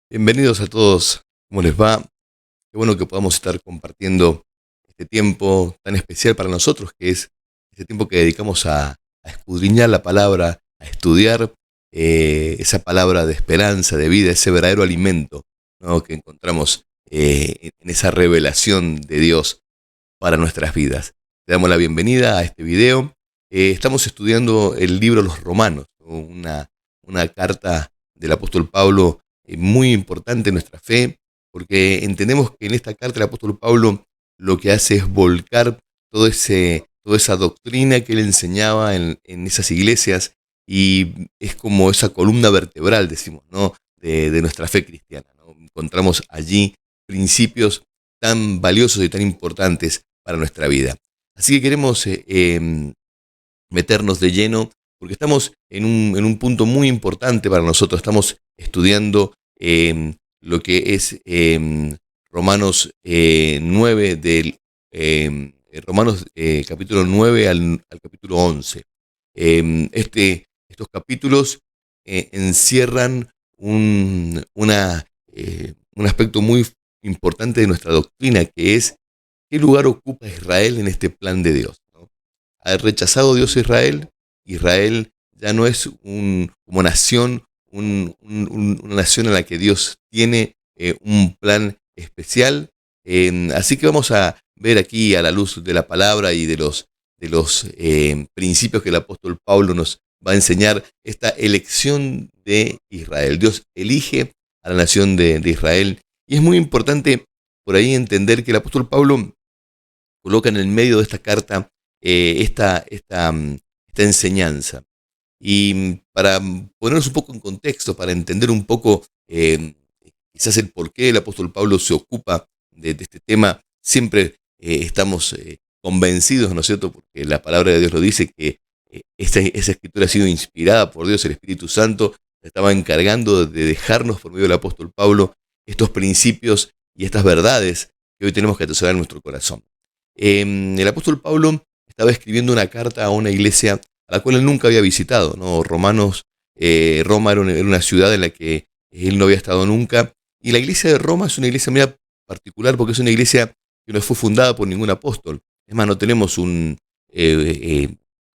Bienvenidos a todos, ¿cómo les va? Qué bueno que podamos estar compartiendo este tiempo tan especial para nosotros, que es este tiempo que dedicamos a escudriñar la palabra, a estudiar esa palabra de esperanza, de vida, ese verdadero alimento, ¿no?, que encontramos en esa revelación de Dios para nuestras vidas. Le damos la bienvenida a este video. Estamos estudiando el libro Los Romanos, ¿no?, una carta del apóstol Pablo muy importante en nuestra fe, porque entendemos que en esta carta el apóstol Pablo lo que hace es volcar toda esa doctrina que él enseñaba en esas iglesias, y es como esa columna vertebral, decimos, ¿no?, de nuestra fe cristiana, ¿no? Encontramos allí principios tan valiosos y tan importantes para nuestra vida. Así que queremos meternos de lleno, porque estamos en un punto muy importante para nosotros. Estamos estudiando lo que es Romanos 9, Romanos capítulo 9 al capítulo 11. Estos capítulos encierran un aspecto muy importante de nuestra doctrina, que es qué lugar ocupa Israel en este plan de Dios, ¿no? Ha rechazado Dios a Israel. Israel ya no es como nación, una nación en la que Dios tiene un plan especial. Así que vamos a ver aquí, a la luz de la palabra y de los principios que el apóstol Pablo nos va a enseñar, esta elección de Israel. Dios elige a la nación de Israel, y es muy importante por ahí entender que el apóstol Pablo coloca en el medio de esta carta esta enseñanza. Y para ponernos un poco en contexto, para entender un poco quizás el por qué el apóstol Pablo se ocupa de este tema, siempre estamos convencidos, ¿no es cierto?, porque la palabra de Dios lo dice, que esa escritura ha sido inspirada por Dios. El Espíritu Santo se estaba encargando de dejarnos por medio del apóstol Pablo estos principios y estas verdades que hoy tenemos que atesorar en nuestro corazón. El apóstol Pablo estaba escribiendo una carta a una iglesia a la cual él nunca había visitado, ¿no? Roma era una ciudad en la que él no había estado nunca. Y la iglesia de Roma es una iglesia muy particular, porque es una iglesia que no fue fundada por ningún apóstol. Es más, no tenemos un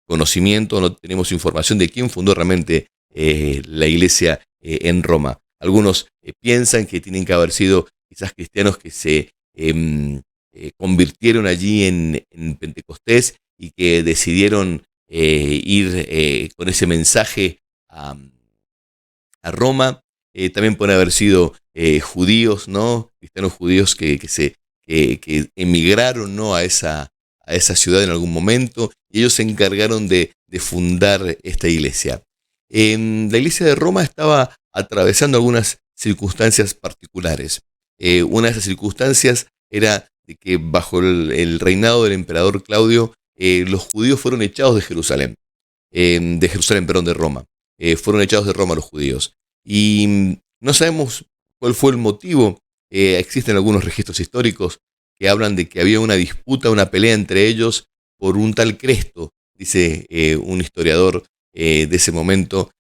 conocimiento, no tenemos información de quién fundó realmente la iglesia en Roma. Algunos piensan que tienen que haber sido quizás cristianos que se convirtieron allí en Pentecostés, y que decidieron ir con ese mensaje a Roma. También pueden haber sido judíos, ¿no?, cristianos judíos que emigraron, ¿no?, a esa ciudad en algún momento, y ellos se encargaron de fundar esta iglesia. La iglesia de Roma estaba atravesando algunas circunstancias particulares. Una de esas circunstancias era de que bajo el reinado del emperador Claudio, los judíos fueron echados de Jerusalén, de Roma. Fueron echados de Roma los judíos. Y no sabemos cuál fue el motivo. Existen algunos registros históricos que hablan de que había una disputa, una pelea entre ellos por un tal Cresto, dice un historiador de ese momento.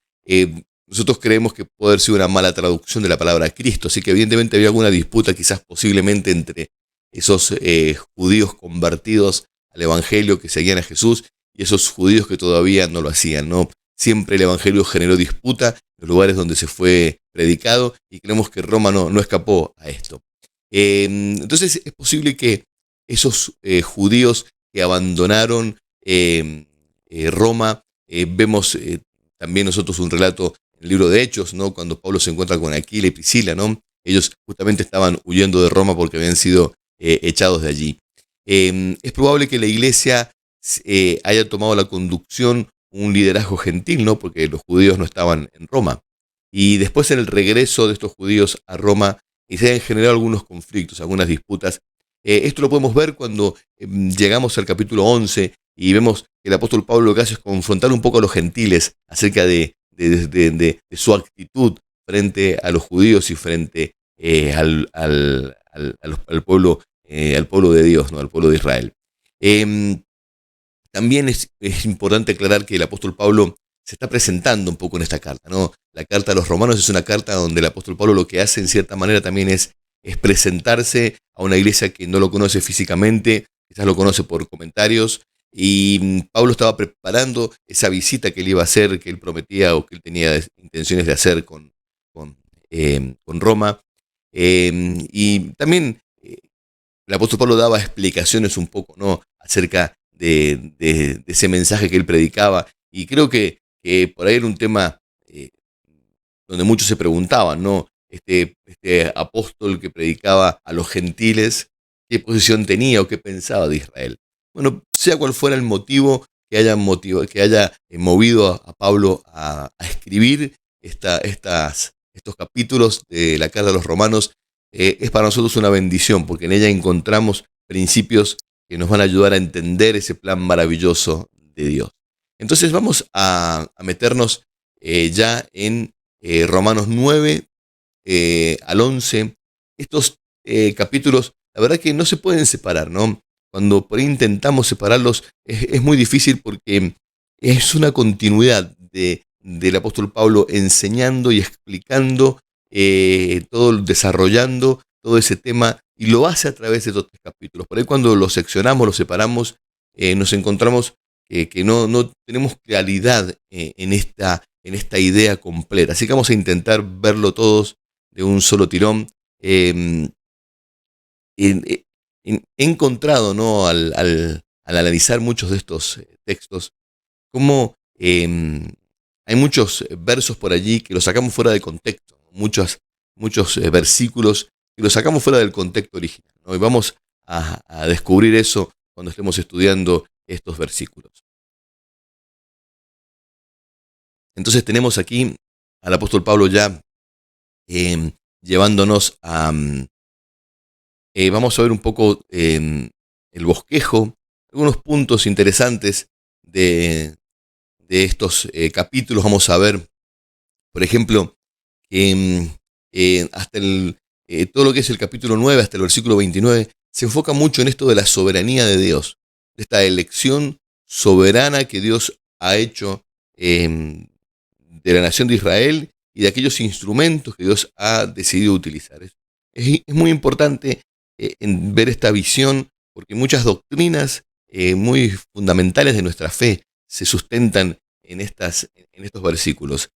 Nosotros creemos que puede haber sido una mala traducción de la palabra Cristo, así que evidentemente había alguna disputa, quizás posiblemente entre esos judíos convertidos al evangelio, que seguían a Jesús, y esos judíos que todavía no lo hacían, ¿no? Siempre el evangelio generó disputa en los lugares donde se fue predicado, y creemos que Roma no escapó a esto. Entonces es posible que esos judíos que abandonaron Roma, vemos también nosotros un relato en el libro de Hechos, ¿no?, cuando Pablo se encuentra con Aquila y Priscila, ¿no? Ellos justamente estaban huyendo de Roma porque habían sido echados de allí. Es probable que la iglesia haya tomado la conducción, un liderazgo gentil, ¿no?, porque los judíos no estaban en Roma. Y después, en el regreso de estos judíos a Roma, se han generado algunos conflictos, algunas disputas. Esto lo podemos ver cuando llegamos al capítulo 11 y vemos que el apóstol Pablo lo que hace es confrontar un poco a los gentiles acerca de su actitud frente a los judíos y frente al pueblo de Dios, ¿no?, al pueblo de Israel. También es importante aclarar que el apóstol Pablo se está presentando un poco en esta carta, ¿no? La carta a los romanos es una carta donde el apóstol Pablo lo que hace en cierta manera también es presentarse a una iglesia que no lo conoce físicamente, quizás lo conoce por comentarios, y Pablo estaba preparando esa visita que él iba a hacer, que él prometía o que él tenía intenciones de hacer con Roma. Y también el apóstol Pablo daba explicaciones un poco, ¿no?, acerca de ese mensaje que él predicaba. Y creo que por ahí era un tema donde muchos se preguntaban, ¿no? Este apóstol que predicaba a los gentiles, ¿qué posición tenía o qué pensaba de Israel? Bueno, sea cual fuera el motivo que haya movido a Pablo a escribir estos capítulos de la carta de los romanos, es para nosotros una bendición, porque en ella encontramos principios que nos van a ayudar a entender ese plan maravilloso de Dios. Entonces vamos a meternos ya en Romanos 9 al 11. Estos capítulos, la verdad que no se pueden separar, ¿no? Cuando por ahí intentamos separarlos, es muy difícil porque es una continuidad del apóstol Pablo enseñando y explicando, desarrollando todo ese tema, y lo hace a través de estos tres capítulos. Por ahí cuando los seccionamos, los separamos, nos encontramos que no tenemos claridad en esta idea completa. Así que vamos a intentar verlo todos de un solo tirón. Eh, He encontrado, ¿no?, al analizar muchos de estos textos, cómo hay muchos versos por allí que los sacamos fuera de contexto, muchos versículos que los sacamos fuera del contexto original, ¿no? Y vamos a descubrir eso cuando estemos estudiando estos versículos. Entonces tenemos aquí al apóstol Pablo ya llevándonos vamos a ver un poco el bosquejo, algunos puntos interesantes de, de estos capítulos. Vamos a ver, por ejemplo, que todo lo que es el capítulo 9 hasta el versículo 29 se enfoca mucho en esto de la soberanía de Dios, de esta elección soberana que Dios ha hecho de la nación de Israel y de aquellos instrumentos que Dios ha decidido utilizar. Es muy importante en ver esta visión, porque muchas doctrinas muy fundamentales de nuestra fe se sustentan en estos versículos.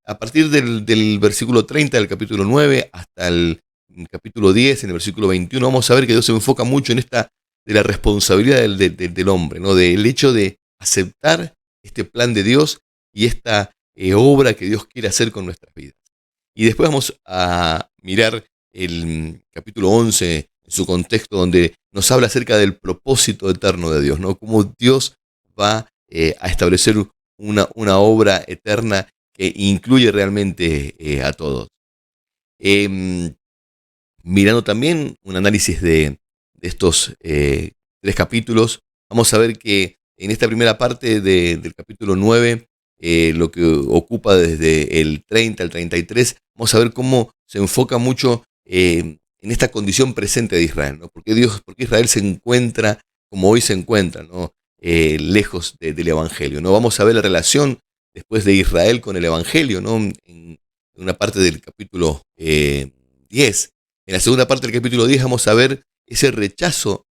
A partir del versículo 30 del capítulo 9 hasta el capítulo 10, en el versículo 21, vamos a ver que Dios se enfoca mucho en esta de la responsabilidad del hombre, ¿no?, del hecho de aceptar este plan de Dios y esta obra que Dios quiere hacer con nuestras vidas. Y después vamos a mirar el capítulo 11 en su contexto, donde nos habla acerca del propósito eterno de Dios, ¿no? Cómo Dios va a establecer una obra eterna que incluye realmente a todos. Em, Mirando también un análisis de estos tres capítulos, vamos a ver que en esta primera parte del capítulo 9, lo que ocupa desde el 30 al 33, vamos a ver cómo se enfoca mucho en esta condición presente de Israel, ¿no? Porque Israel se encuentra como hoy se encuentra, ¿no? Lejos del Evangelio, ¿no? Vamos a ver la relación después de Israel con el Evangelio, ¿no?, en una parte del capítulo 10. En la segunda parte del capítulo 10 vamos a ver ese rechazo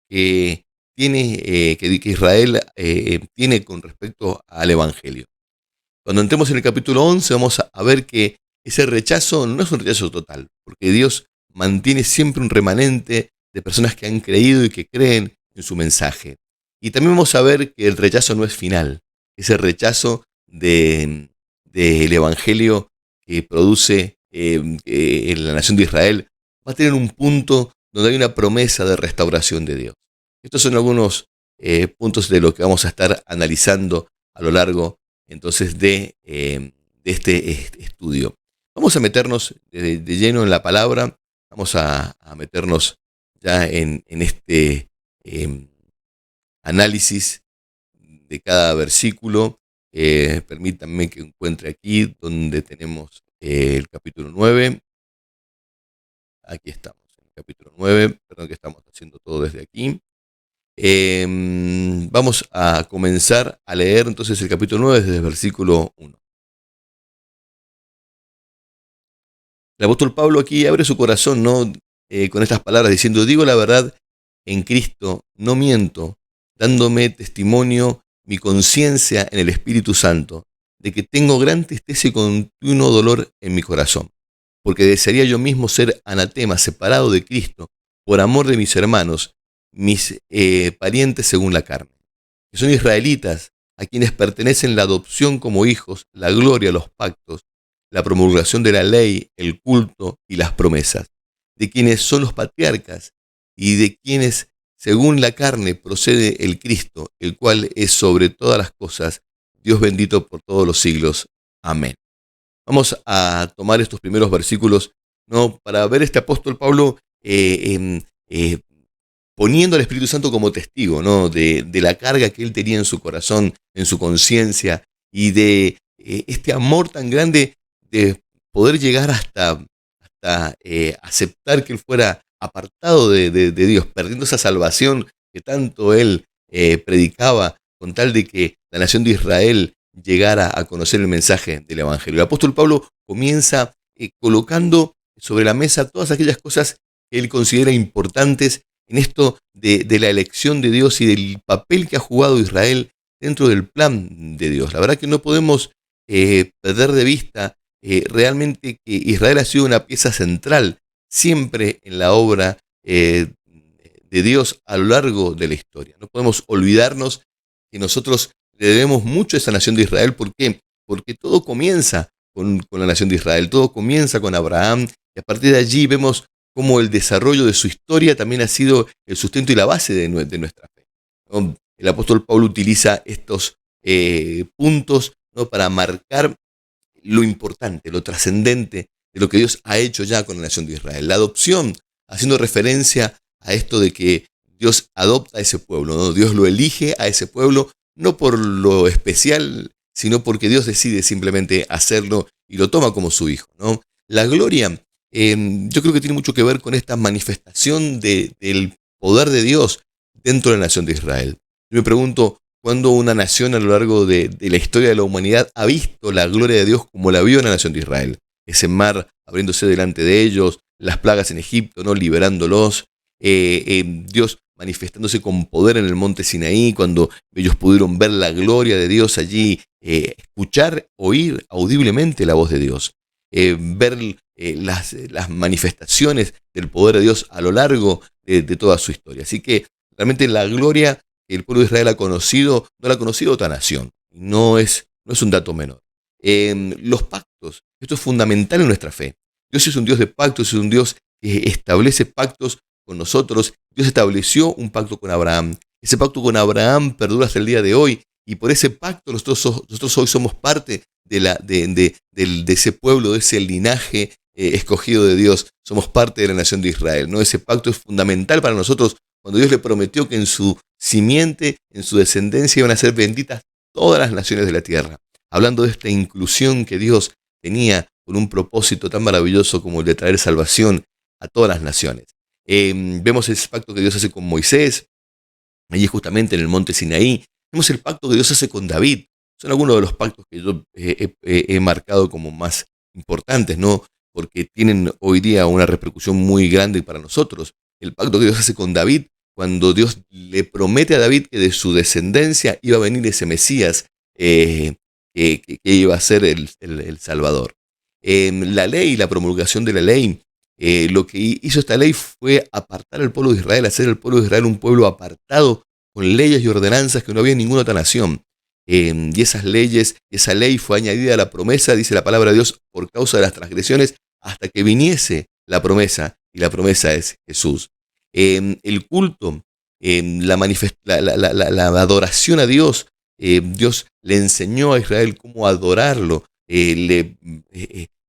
que que Israel tiene con respecto al Evangelio. Cuando entremos en el capítulo 11 vamos a ver que ese rechazo no es un rechazo total, porque Dios mantiene siempre un remanente de personas que han creído y que creen en su mensaje. Y también vamos a ver que el rechazo no es final, ese rechazo del Evangelio que produce en la nación de Israel va a tener un punto donde hay una promesa de restauración de Dios. Estos son algunos puntos de lo que vamos a estar analizando a lo largo entonces de este estudio. Vamos a meternos de lleno en la palabra, vamos a meternos ya en este análisis de cada versículo. Permítanme que encuentre aquí donde tenemos el capítulo 9. Aquí estamos, en el capítulo 9, perdón que estamos haciendo todo desde aquí. Vamos a comenzar a leer entonces el capítulo 9 desde el versículo 1. El apóstol Pablo aquí abre su corazón, ¿no? Con estas palabras diciendo: digo la verdad en Cristo, no miento, dándome testimonio mi conciencia en el Espíritu Santo, de que tengo gran tristeza y continuo dolor en mi corazón, porque desearía yo mismo ser anatema, separado de Cristo, por amor de mis hermanos, mis parientes según la carne, que son israelitas, a quienes pertenecen la adopción como hijos, la gloria, los pactos, la promulgación de la ley, el culto y las promesas, de quienes son los patriarcas y de quienes, según la carne, procede el Cristo, el cual es sobre todas las cosas, Dios bendito por todos los siglos. Amén. Vamos a tomar estos primeros versículos, ¿no?, para ver este apóstol Pablo poniendo al Espíritu Santo como testigo, ¿no?, de la carga que él tenía en su corazón, en su conciencia, y de este amor tan grande de poder llegar hasta aceptar que él fuera apartado de Dios, perdiendo esa salvación que tanto él predicaba, con tal de que la nación de Israel llegara a conocer el mensaje del Evangelio. El apóstol Pablo comienza colocando sobre la mesa todas aquellas cosas que él considera importantes en esto de la elección de Dios y del papel que ha jugado Israel dentro del plan de Dios. La verdad que no podemos perder de vista realmente que Israel ha sido una pieza central siempre en la obra de Dios a lo largo de la historia. No podemos olvidarnos que nosotros le debemos mucho a esa nación de Israel. ¿Por qué? Porque todo comienza con la nación de Israel, todo comienza con Abraham, y a partir de allí vemos cómo el desarrollo de su historia también ha sido el sustento y la base de nuestra fe, ¿no? El apóstol Pablo utiliza estos puntos, ¿no?, para marcar lo importante, lo trascendente de lo que Dios ha hecho ya con la nación de Israel. La adopción, haciendo referencia a esto de que Dios adopta a ese pueblo, ¿no? Dios lo elige a ese pueblo, no por lo especial, sino porque Dios decide simplemente hacerlo y lo toma como su hijo, ¿no? La gloria, yo creo que tiene mucho que ver con esta manifestación del poder de Dios dentro de la nación de Israel. Yo me pregunto, ¿cuándo una nación a lo largo de la historia de la humanidad ha visto la gloria de Dios como la vio en la nación de Israel? Ese mar abriéndose delante de ellos, las plagas en Egipto, ¿no?, liberándolos, Dios manifestándose con poder en el monte Sinaí, cuando ellos pudieron ver la gloria de Dios allí, escuchar, oír audiblemente la voz de Dios, ver las manifestaciones del poder de Dios a lo largo de toda su historia. Así que realmente la gloria que el pueblo de Israel ha conocido, no la ha conocido otra nación. No es un dato menor. Los pactos, esto es fundamental en nuestra fe. Dios es un Dios de pactos, es un Dios que establece pactos con nosotros. Dios estableció un pacto con Abraham. Ese pacto con Abraham perdura hasta el día de hoy, y por ese pacto nosotros hoy somos parte de ese pueblo, de ese linaje escogido de Dios. Somos parte de la nación de Israel, ¿no? Ese pacto es fundamental para nosotros, cuando Dios le prometió que en su simiente, en su descendencia, iban a ser benditas todas las naciones de la tierra. Hablando de esta inclusión que Dios tenía con un propósito tan maravilloso como el de traer salvación a todas las naciones. Vemos ese pacto que Dios hace con Moisés, allí justamente en el monte Sinaí. Vemos el pacto que Dios hace con David. Son algunos de los pactos que yo he marcado como más importantes, ¿no?, porque tienen hoy día una repercusión muy grande para nosotros. El pacto que Dios hace con David, cuando Dios le promete a David que de su descendencia iba a venir ese Mesías, que iba a ser el Salvador. La ley, la promulgación de la ley, lo que hizo esta ley fue apartar al pueblo de Israel, hacer al pueblo de Israel un pueblo apartado, con leyes y ordenanzas que no había en ninguna otra nación. Y esas leyes, esa ley fue añadida a la promesa, dice la palabra de Dios, por causa de las transgresiones, hasta que viniese la promesa, y la promesa es Jesús. El culto, la adoración a Dios, Dios le enseñó a Israel cómo adorarlo, le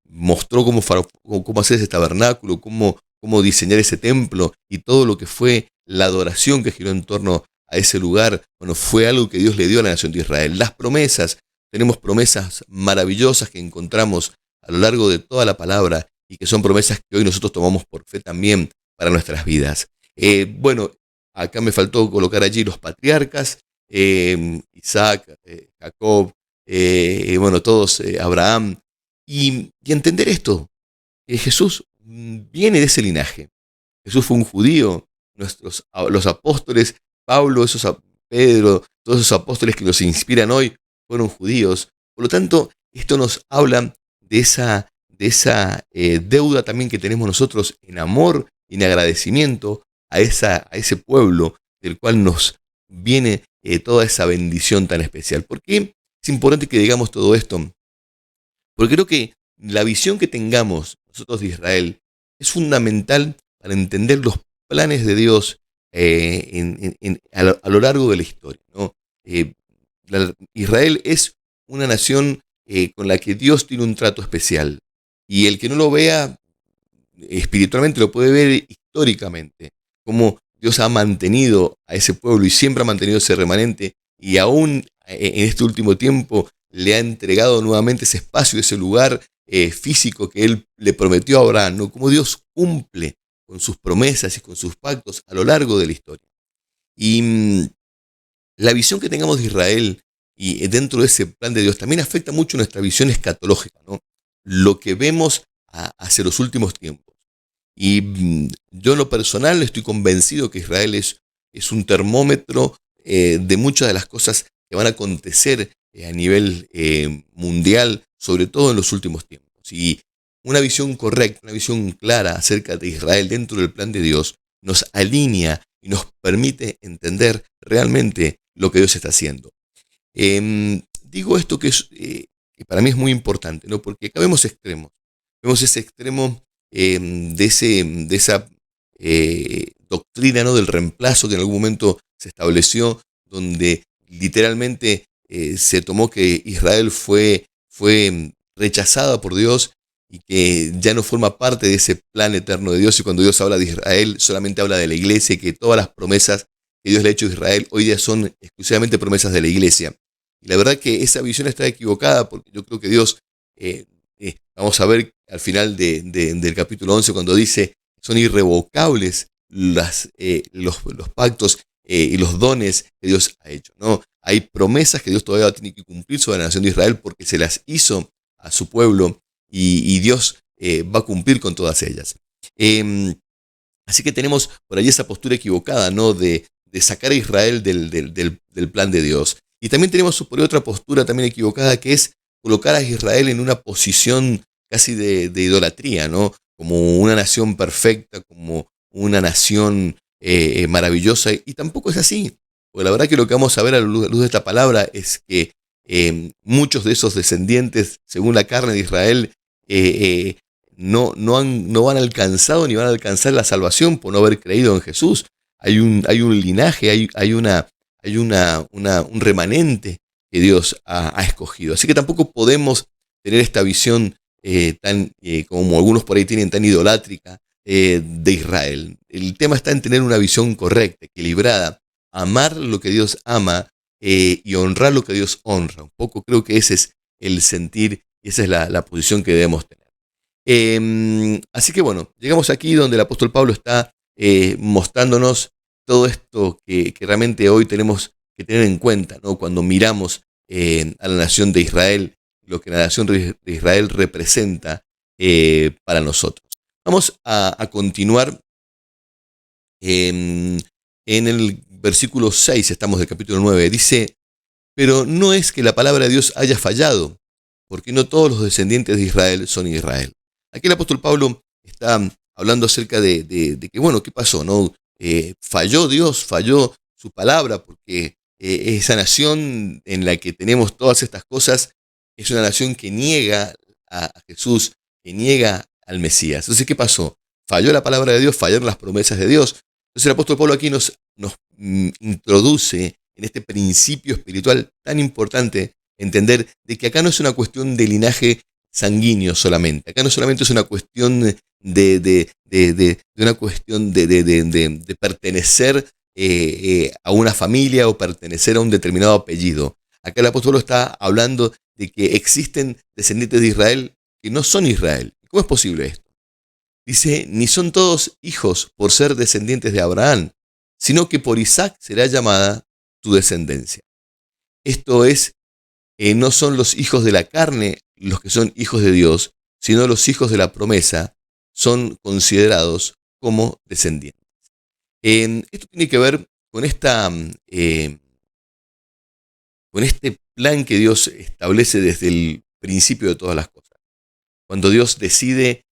mostró cómo hacer ese tabernáculo, cómo diseñar ese templo, y todo lo que fue la adoración que giró en torno a ese lugar. Bueno, fue algo que Dios le dio a la nación de Israel. Las promesas, tenemos promesas maravillosas que encontramos a lo largo de toda la palabra, y que son promesas que hoy nosotros tomamos por fe también para nuestras vidas. Bueno, acá me faltó colocar allí los patriarcas, Isaac, Jacob, bueno, todos, Abraham, y entender esto, que Jesús viene de ese linaje. Jesús fue un judío, los apóstoles, Pablo, Pedro, todos esos apóstoles que nos inspiran hoy fueron judíos. Por lo tanto, esto nos habla de esa deuda también que tenemos nosotros en amor y en agradecimiento a ese pueblo del cual nos viene toda esa bendición tan especial. ¿Por qué es importante que digamos todo esto? Porque creo que la visión que tengamos nosotros de Israel es fundamental para entender los planes de Dios a lo largo de la historia, ¿no? Eh, Israel es una nación con la que Dios tiene un trato especial. Y el que no lo vea espiritualmente lo puede ver históricamente, cómo Dios ha mantenido a ese pueblo y siempre ha mantenido ese remanente, y aún en este último tiempo le ha entregado nuevamente ese espacio, ese lugar físico que Él le prometió a Abraham, ¿no? Cómo Dios cumple con sus promesas y con sus pactos a lo largo de la historia. Y la visión que tengamos de Israel y dentro de ese plan de Dios también afecta mucho nuestra visión escatológica, ¿no? Lo que vemos hacia los últimos tiempos. Y yo en lo personal estoy convencido que Israel es un termómetro de muchas de las cosas que van a acontecer a nivel mundial, sobre todo en los últimos tiempos. Y una visión correcta, una visión clara acerca de Israel dentro del plan de Dios nos alinea y nos permite entender realmente lo que Dios está haciendo. Digo esto que para mí es muy importante, ¿no? Porque acá vemos extremos. Vemos ese extremo de esa doctrina, ¿no? Del reemplazo que en algún momento se estableció, donde literalmente se tomó que Israel fue rechazada por Dios y que ya no forma parte de ese plan eterno de Dios. Y cuando Dios habla de Israel, solamente habla de la iglesia, y que todas las promesas que Dios le ha hecho a Israel hoy día son exclusivamente promesas de la iglesia. Y la verdad que esa visión está equivocada, porque yo creo que Dios, vamos a ver al final del capítulo 11, cuando dice, son irrevocables los pactos y los dones que Dios ha hecho, ¿no? Hay promesas que Dios todavía tiene que cumplir sobre la nación de Israel porque se las hizo a su pueblo, y Dios va a cumplir con todas ellas. Así que tenemos por allí esa postura equivocada, ¿no? De sacar a Israel del plan de Dios. Y también tenemos por ahí otra postura también equivocada, que es colocar a Israel en una posición casi de idolatría, ¿no? Como una nación perfecta, como una nación maravillosa. Y tampoco es así. Porque la verdad que lo que vamos a ver a la luz de esta palabra es que muchos de esos descendientes, según la carne de Israel, no han alcanzado ni van a alcanzar la salvación por no haber creído en Jesús. Hay un linaje, hay un remanente que Dios ha escogido. Así que tampoco podemos tener esta visión tan, como algunos por ahí tienen, tan idolátrica de Israel. El tema está en tener una visión correcta, equilibrada, amar lo que Dios ama y honrar lo que Dios honra. Un poco creo que ese es el sentir y esa es la posición que debemos tener. Así que bueno, llegamos aquí donde el apóstol Pablo está mostrándonos todo esto que realmente hoy tenemos que tener en cuenta, ¿no? Cuando miramos a la nación de Israel, lo que la nación de Israel representa para nosotros. Vamos a continuar en el versículo 6, estamos del capítulo 9, dice, pero no es que la palabra de Dios haya fallado, porque no todos los descendientes de Israel son Israel. Aquí el apóstol Pablo está hablando acerca de que, bueno, ¿qué pasó? ¿No? Falló Dios, falló su palabra, porque esa nación en la que tenemos todas estas cosas es una nación que niega a Jesús, que niega al Mesías. Entonces, ¿qué pasó? Falló la palabra de Dios, fallaron las promesas de Dios. Entonces el apóstol Pablo aquí nos introduce en este principio espiritual tan importante, entender de que acá no es una cuestión de linaje sanguíneo solamente. Acá no solamente es una cuestión de pertenecer a una familia o pertenecer a un determinado apellido. Acá el apóstol está hablando de que existen descendientes de Israel que no son Israel. ¿Cómo es posible esto? Dice, ni son todos hijos por ser descendientes de Abraham, sino que por Isaac será llamada tu descendencia. Esto es, no son los hijos de la carne los que son hijos de Dios, sino los hijos de la promesa son considerados como descendientes. Esto tiene que ver con con este plan que Dios establece desde el principio de todas las cosas. Cuando Dios decide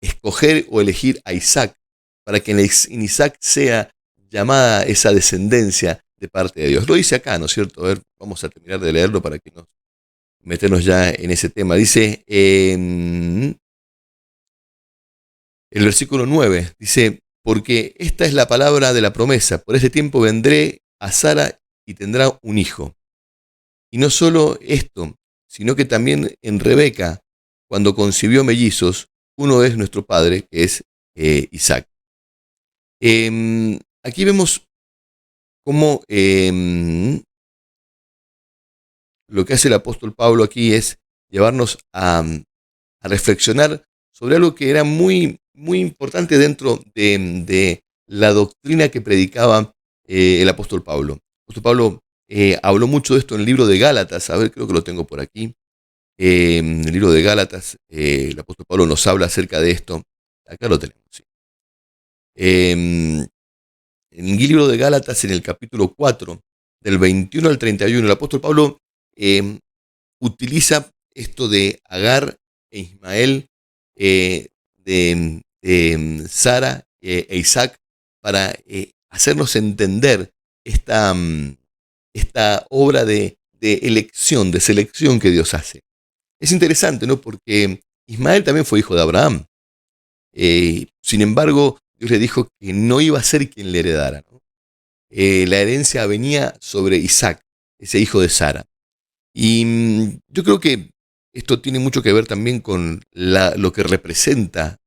escoger o elegir a Isaac para que en Isaac sea llamada esa descendencia de parte de Dios. Lo dice acá, ¿no es cierto? A ver, vamos a terminar de leerlo para que nos meternos ya en ese tema. Dice en el versículo 9, dice, porque esta es la palabra de la promesa, por ese tiempo vendré a Sara y tendrá un hijo. Y no solo esto, sino que también en Rebeca, cuando concibió mellizos, uno es nuestro padre, que es Isaac. Aquí vemos cómo lo que hace el apóstol Pablo aquí es llevarnos a reflexionar sobre algo que era muy, muy importante dentro de la doctrina que predicaba el apóstol Pablo. El apóstol Pablo habló mucho de esto en el libro de Gálatas. A ver, creo que lo tengo por aquí. En el libro de Gálatas, el apóstol Pablo nos habla acerca de esto. Acá lo tenemos, sí. En el libro de Gálatas, en el capítulo 4, del 21 al 31, el apóstol Pablo utiliza esto de Agar e Ismael, de Sara e Isaac, para hacernos entender esta obra de elección, de selección que Dios hace. Es interesante, ¿no? Porque Ismael también fue hijo de Abraham. Sin embargo, Dios le dijo que no iba a ser quien le heredara, ¿no? La herencia venía sobre Isaac, ese hijo de Sara. Y yo creo que esto tiene mucho que ver también con lo que representa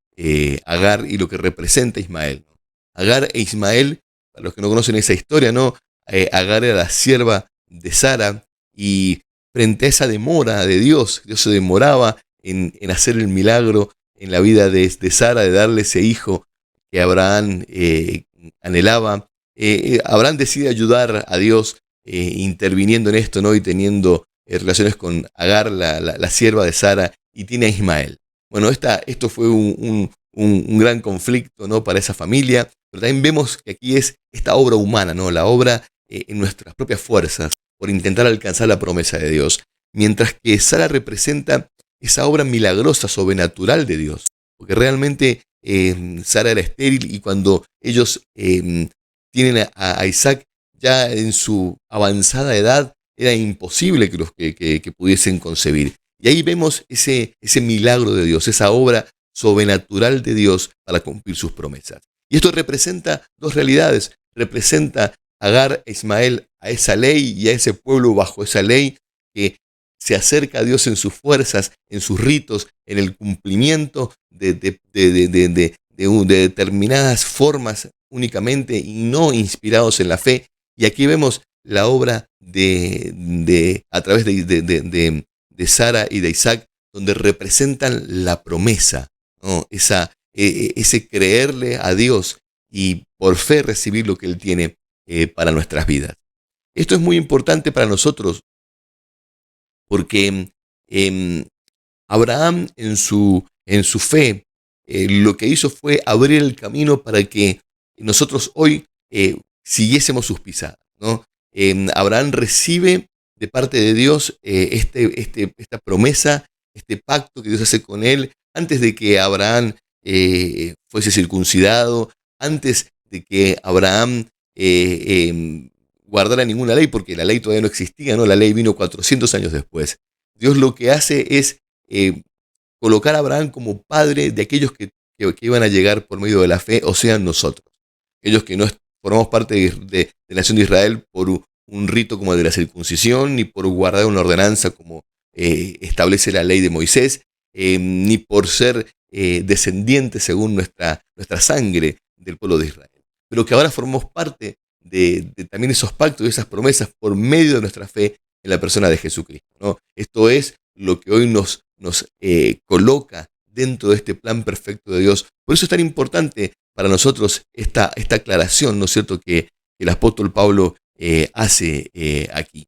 Agar y lo que representa Ismael, ¿no? Agar e Ismael, para los que no conocen esa historia, ¿no? Agar era la sierva de Sara y frente a esa demora de Dios se demoraba en hacer el milagro en la vida de Sara, de darle ese hijo que Abraham anhelaba. Abraham decide ayudar a Dios interviniendo en esto, ¿no? Y teniendo relaciones con Agar, la sierva de Sara, y tiene a Ismael. Bueno, esto fue un gran conflicto, ¿no? Para esa familia, pero también vemos que aquí es esta obra humana, ¿no? La obra en nuestras propias fuerzas, por intentar alcanzar la promesa de Dios, mientras que Sara representa esa obra milagrosa, sobrenatural de Dios, porque realmente Sara era estéril y cuando ellos tienen a Isaac ya en su avanzada edad, era imposible que pudiesen concebir. Y ahí vemos ese milagro de Dios, esa obra sobrenatural de Dios para cumplir sus promesas. Y esto representa dos realidades. Representa a Agar e Ismael a esa ley y a ese pueblo bajo esa ley que se acerca a Dios en sus fuerzas, en sus ritos, en el cumplimiento de determinadas formas únicamente y no inspirados en la fe. Y aquí vemos la obra a través de Sara y de Isaac, donde representan la promesa, ¿no? Ese creerle a Dios y por fe recibir lo que Él tiene para nuestras vidas. Esto es muy importante para nosotros porque Abraham en su fe lo que hizo fue abrir el camino para que nosotros hoy siguiésemos sus pisadas, ¿no? Abraham recibe de parte de Dios esta promesa, este pacto que Dios hace con él, antes de que Abraham fuese circuncidado, antes de que Abraham guardara ninguna ley, porque la ley todavía no existía, ¿no? La ley vino 400 años después. Dios lo que hace es colocar a Abraham como padre de aquellos que iban a llegar por medio de la fe, o sea, nosotros. Aquellos que no formamos parte de la nación de Israel por un rito como el de la circuncisión, ni por guardar una ordenanza como establece la ley de Moisés, ni por ser descendientes según nuestra sangre del pueblo de Israel. Pero que ahora formamos parte de también esos pactos y esas promesas por medio de nuestra fe en la persona de Jesucristo, ¿no? Esto es lo que hoy nos coloca dentro de este plan perfecto de Dios. Por eso es tan importante para nosotros esta aclaración, ¿no es cierto?, que el apóstol Pablo hace aquí.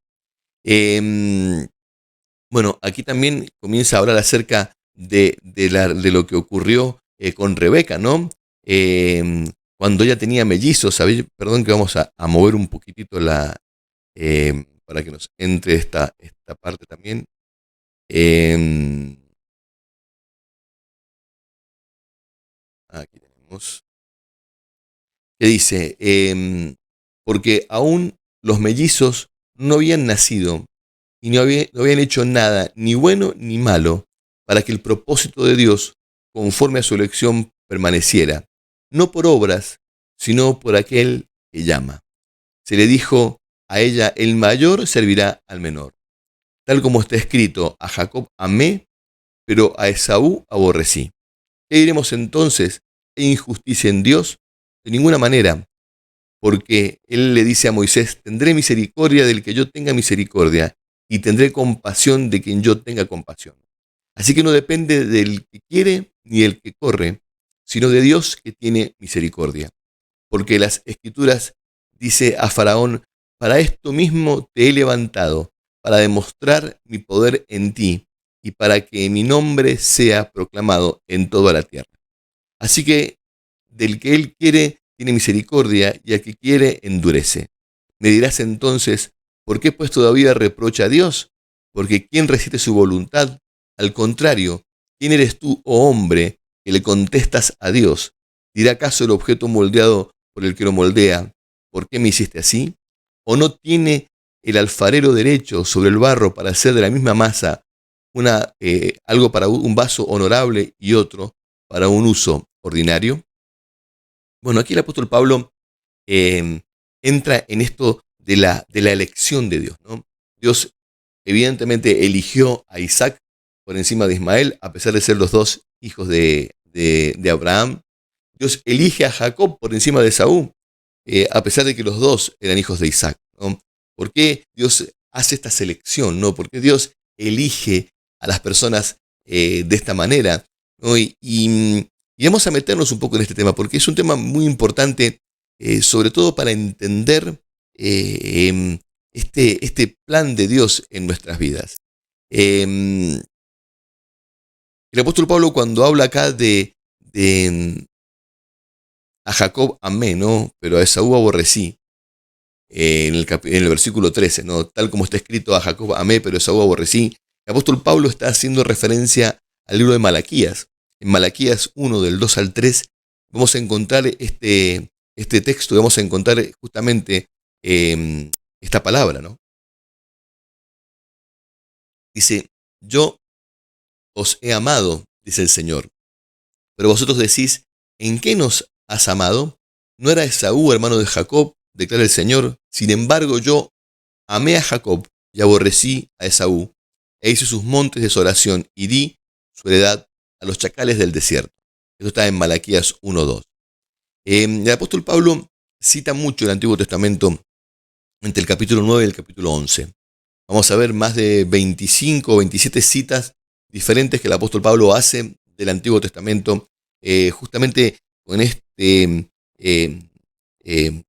Bueno, aquí también comienza a hablar acerca de lo que ocurrió con Rebeca, ¿no? Cuando ella tenía mellizos, ¿sabéis? Perdón que vamos a mover un poquitito para que nos entre esta parte también. Aquí tenemos. Que dice, porque aún los mellizos no habían nacido y no habían hecho nada, ni bueno ni malo, para que el propósito de Dios, conforme a su elección, permaneciera, no por obras, sino por aquel que llama. Se le dijo a ella, el mayor servirá al menor. Tal como está escrito, a Jacob amé, pero a Esaú aborrecí. ¿Qué diremos entonces? ¿Hay injusticia en Dios? De ninguna manera, porque él le dice a Moisés, tendré misericordia del que yo tenga misericordia, y tendré compasión de quien yo tenga compasión. Así que no depende del que quiere ni del que corre, sino de Dios que tiene misericordia. Porque las Escrituras dice a Faraón, para esto mismo te he levantado, para demostrar mi poder en ti, y para que mi nombre sea proclamado en toda la tierra. Así que del que él quiere tiene misericordia, y al que quiere endurece. Me dirás entonces, ¿por qué pues todavía reprocha a Dios? Porque ¿quién resiste su voluntad? Al contrario, ¿quién eres tú, oh hombre, que le contestas a Dios? ¿Dirá acaso el objeto moldeado por el que lo moldea, ¿por qué me hiciste así? ¿O no tiene el alfarero derecho sobre el barro para hacer de la misma masa algo para un vaso honorable y otro para un uso ordinario? Bueno, aquí el apóstol Pablo entra en esto de la elección de Dios, ¿no? Dios evidentemente eligió a Isaac por encima de Ismael, a pesar de ser los dos hijos de Abraham. Dios elige a Jacob por encima de Esaú, a pesar de que los dos eran hijos de Isaac, ¿no? ¿Por qué Dios hace esta selección, ¿no? ¿Por qué Dios elige a las personas de esta manera, ¿no? Y vamos a meternos un poco en este tema, porque es un tema muy importante, sobre todo para entender este plan de Dios en nuestras vidas. El apóstol Pablo, cuando habla acá a Jacob amé, ¿no? Pero a Esaú aborrecí, en el versículo 13, ¿no? Tal como está escrito, a Jacob amé, pero a Esaú aborrecí. El apóstol Pablo está haciendo referencia al libro de Malaquías. En Malaquías 1, del 2 al 3, vamos a encontrar este texto, vamos a encontrar justamente esta palabra, ¿no? Dice, yo os he amado, dice el Señor, pero vosotros decís, ¿en qué nos has amado? ¿No era Esaú hermano de Jacob? Declara el Señor. Sin embargo, yo amé a Jacob y aborrecí a Esaú, e hice sus montes de desolación y di su heredad a los chacales del desierto. Esto está en Malaquías 1:2. El apóstol Pablo cita mucho el Antiguo Testamento entre el capítulo 9 y el capítulo 11. Vamos a ver más de 25 o 27 citas diferentes que el apóstol Pablo hace del Antiguo Testamento, justamente con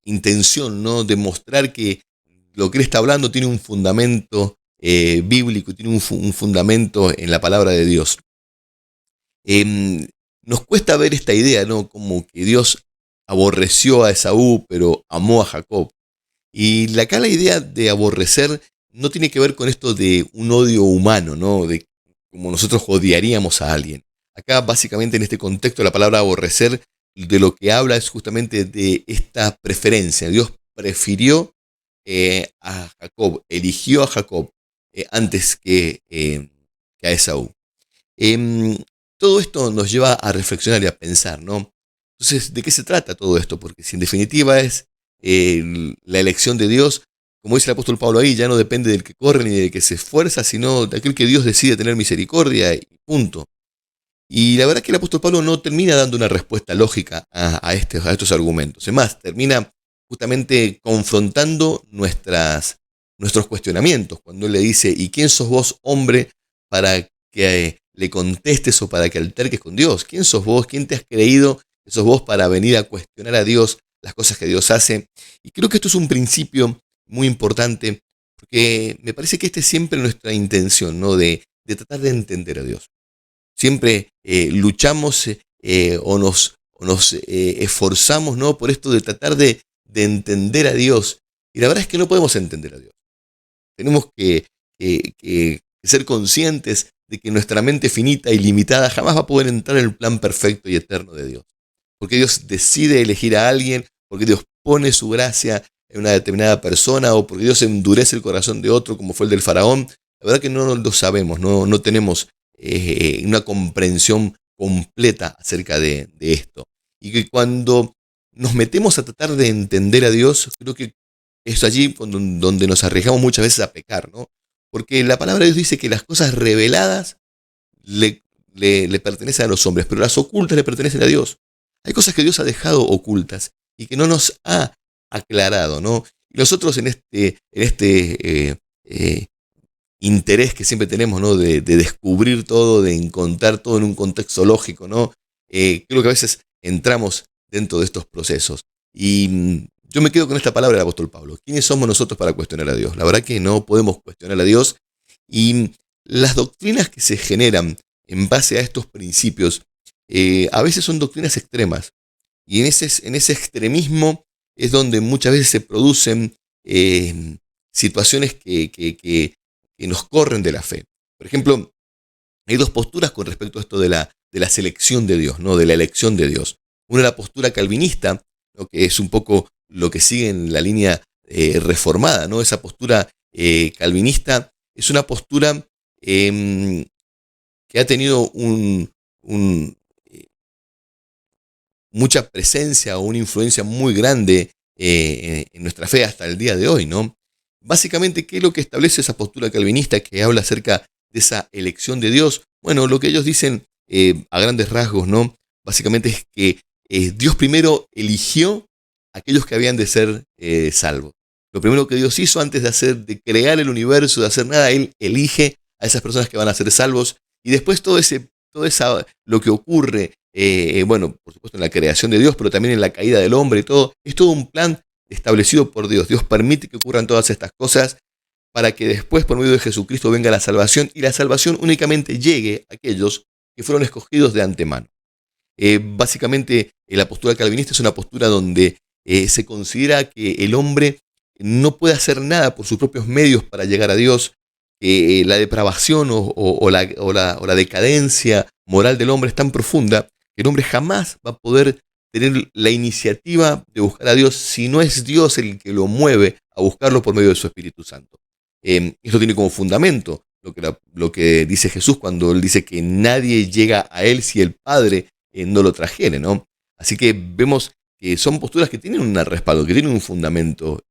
intención, ¿no?, de mostrar que lo que él está hablando tiene un fundamento bíblico, tiene un fundamento en la palabra de Dios. Nos cuesta ver esta idea, ¿no?, como que Dios aborreció a Esaú, pero amó a Jacob. Y acá la idea de aborrecer no tiene que ver con esto de un odio humano, ¿no?, de como nosotros odiaríamos a alguien. Acá básicamente en este contexto la palabra aborrecer de lo que habla es justamente de esta preferencia. Dios prefirió a Jacob, eligió a Jacob antes que a Esaú. Todo esto nos lleva a reflexionar y a pensar, ¿no? Entonces, ¿de qué se trata todo esto? Porque si en definitiva es la elección de Dios, como dice el apóstol Pablo ahí, ya no depende del que corre ni del que se esfuerza, sino de aquel que Dios decide tener misericordia y punto. Y la verdad es que el apóstol Pablo no termina dando una respuesta lógica a estos argumentos. Es más, termina justamente confrontando nuestros cuestionamientos, cuando él le dice, ¿y quién sos vos, hombre, para le contestes o para que alterques con Dios. ¿Quién sos vos? ¿Quién te has creído que sos vos para venir a cuestionar a Dios las cosas que Dios hace? Y creo que esto es un principio muy importante, porque me parece que esta es siempre nuestra intención, ¿no? De tratar de entender a Dios. Siempre luchamos o nos esforzamos, ¿no? Por esto de tratar de entender a Dios. Y la verdad es que no podemos entender a Dios. Tenemos que ser conscientes de que nuestra mente finita y limitada jamás va a poder entrar en el plan perfecto y eterno de Dios. Porque Dios decide elegir a alguien, porque Dios pone su gracia en una determinada persona, o porque Dios endurece el corazón de otro, como fue el del faraón. La verdad que no lo sabemos, no tenemos una comprensión completa acerca de esto. Y que cuando nos metemos a tratar de entender a Dios, creo que es allí donde nos arriesgamos muchas veces a pecar, ¿no? Porque la palabra de Dios dice que las cosas reveladas le, le pertenecen a los hombres, pero las ocultas le pertenecen a Dios. Hay cosas que Dios ha dejado ocultas y que no nos ha aclarado, ¿no? Y nosotros en este interés que siempre tenemos, ¿no? De descubrir todo, de encontrar todo en un contexto lógico, ¿no? Creo que a veces entramos dentro de estos procesos. Y yo me quedo con esta palabra del apóstol Pablo. ¿Quiénes somos nosotros para cuestionar a Dios? La verdad que no podemos cuestionar a Dios. Y las doctrinas que se generan en base a estos principios, a veces son doctrinas extremas. Y en ese extremismo es donde muchas veces se producen situaciones que nos corren de la fe. Por ejemplo, hay dos posturas con respecto a esto de la selección de Dios, ¿no? De la elección de Dios. Una es la postura calvinista, ¿no? Que es un poco lo que sigue en la línea reformada, ¿no? Esa postura calvinista es una postura que ha tenido un, eh, mucha presencia o una influencia muy grande en nuestra fe hasta el día de hoy, ¿no? Básicamente, ¿qué es lo que establece esa postura calvinista que habla acerca de esa elección de Dios? Bueno, lo que ellos dicen a grandes rasgos, ¿no? Básicamente es que Dios primero eligió a aquellos que habían de ser salvos. Lo primero que Dios hizo antes de crear el universo, de hacer nada, Él elige a esas personas que van a ser salvos. Y después lo que ocurre, bueno, por supuesto en la creación de Dios, pero también en la caída del hombre y todo, es todo un plan establecido por Dios. Dios permite que ocurran todas estas cosas para que después, por medio de Jesucristo, venga la salvación, y la salvación únicamente llegue a aquellos que fueron escogidos de antemano. Básicamente, la postura calvinista es una postura donde se considera que el hombre no puede hacer nada por sus propios medios para llegar a Dios. La depravación o la decadencia moral del hombre es tan profunda que el hombre jamás va a poder tener la iniciativa de buscar a Dios si no es Dios el que lo mueve a buscarlo por medio de su Espíritu Santo. Esto tiene como fundamento lo que dice Jesús cuando Él dice que nadie llega a Él si el Padre no lo trajere, ¿no? Así que vemos que son posturas que tienen un respaldo, que tienen un fundamento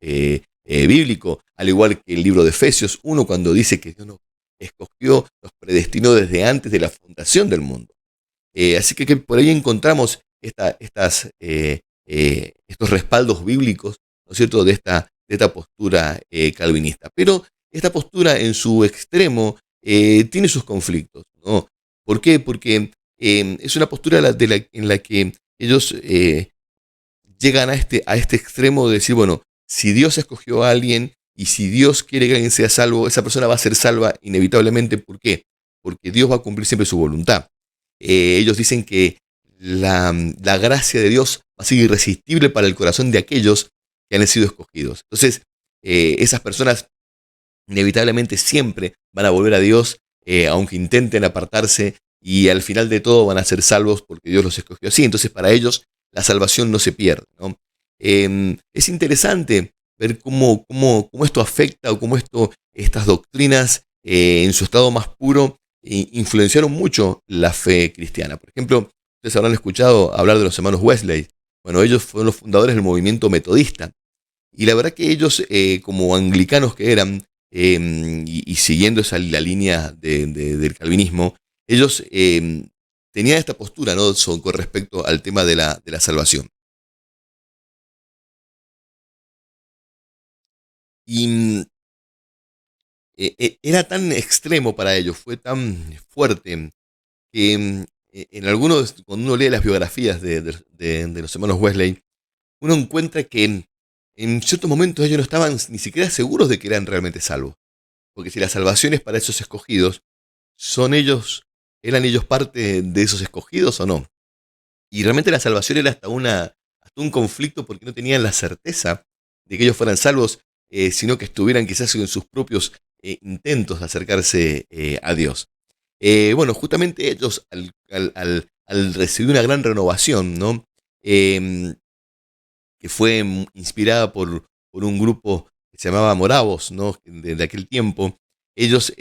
bíblico, al igual que el libro de Efesios 1, cuando dice que Dios nos escogió, nos predestinó desde antes de la fundación del mundo. Así que por ahí encontramos estos respaldos bíblicos, ¿no es cierto?, de esta postura calvinista. Pero esta postura en su extremo tiene sus conflictos, ¿no? ¿Por qué? Porque es una postura en la que ellos llegan a este extremo de decir, bueno, si Dios escogió a alguien y si Dios quiere que alguien sea salvo, esa persona va a ser salva inevitablemente. ¿Por qué? Porque Dios va a cumplir siempre su voluntad. Ellos dicen que la gracia de Dios va a ser irresistible para el corazón de aquellos que han sido escogidos. Entonces, esas personas inevitablemente siempre van a volver a Dios, aunque intenten apartarse, y al final de todo van a ser salvos porque Dios los escogió así. Entonces, para ellos la salvación no se pierde, ¿no? Es interesante ver cómo esto afecta, o cómo estas doctrinas en su estado más puro influenciaron mucho la fe cristiana. Por ejemplo, ustedes habrán escuchado hablar de los hermanos Wesley. Bueno, ellos fueron los fundadores del movimiento metodista. Y la verdad que ellos, como anglicanos que eran, y siguiendo la línea del calvinismo, ellos tenían esta postura, ¿no?, con respecto al tema de la salvación. Y era tan extremo para ellos, fue tan fuerte, que en algunos, cuando uno lee las biografías de los hermanos Wesley, uno encuentra que en ciertos momentos ellos no estaban ni siquiera seguros de que eran realmente salvos. Porque si la salvación es para esos escogidos, ¿son ellos, eran ellos parte de esos escogidos o no? Y realmente la salvación era hasta un conflicto porque no tenían la certeza de que ellos fueran salvos, sino que estuvieran quizás en sus propios intentos de acercarse a Dios. Bueno, justamente ellos al recibir una gran renovación, ¿no? Em, que fue inspirada por un grupo que se llamaba Moravos, ¿no? De aquel tiempo, ellos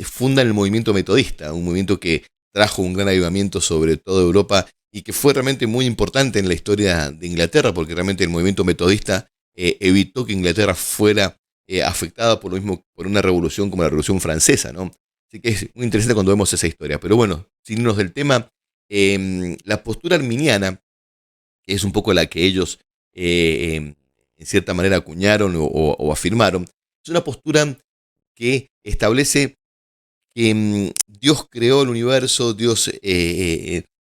fundan el movimiento metodista, un movimiento que trajo un gran avivamiento sobre toda Europa y que fue realmente muy importante en la historia de Inglaterra, porque realmente el movimiento metodista evitó que Inglaterra fuera afectada por lo mismo, por una revolución como la Revolución Francesa, ¿no? Así que es muy interesante cuando vemos esa historia. Pero bueno, sin irnos del tema, la postura arminiana, que es un poco la que ellos en cierta manera acuñaron o afirmaron, es una postura que establece que Dios creó el universo, Dios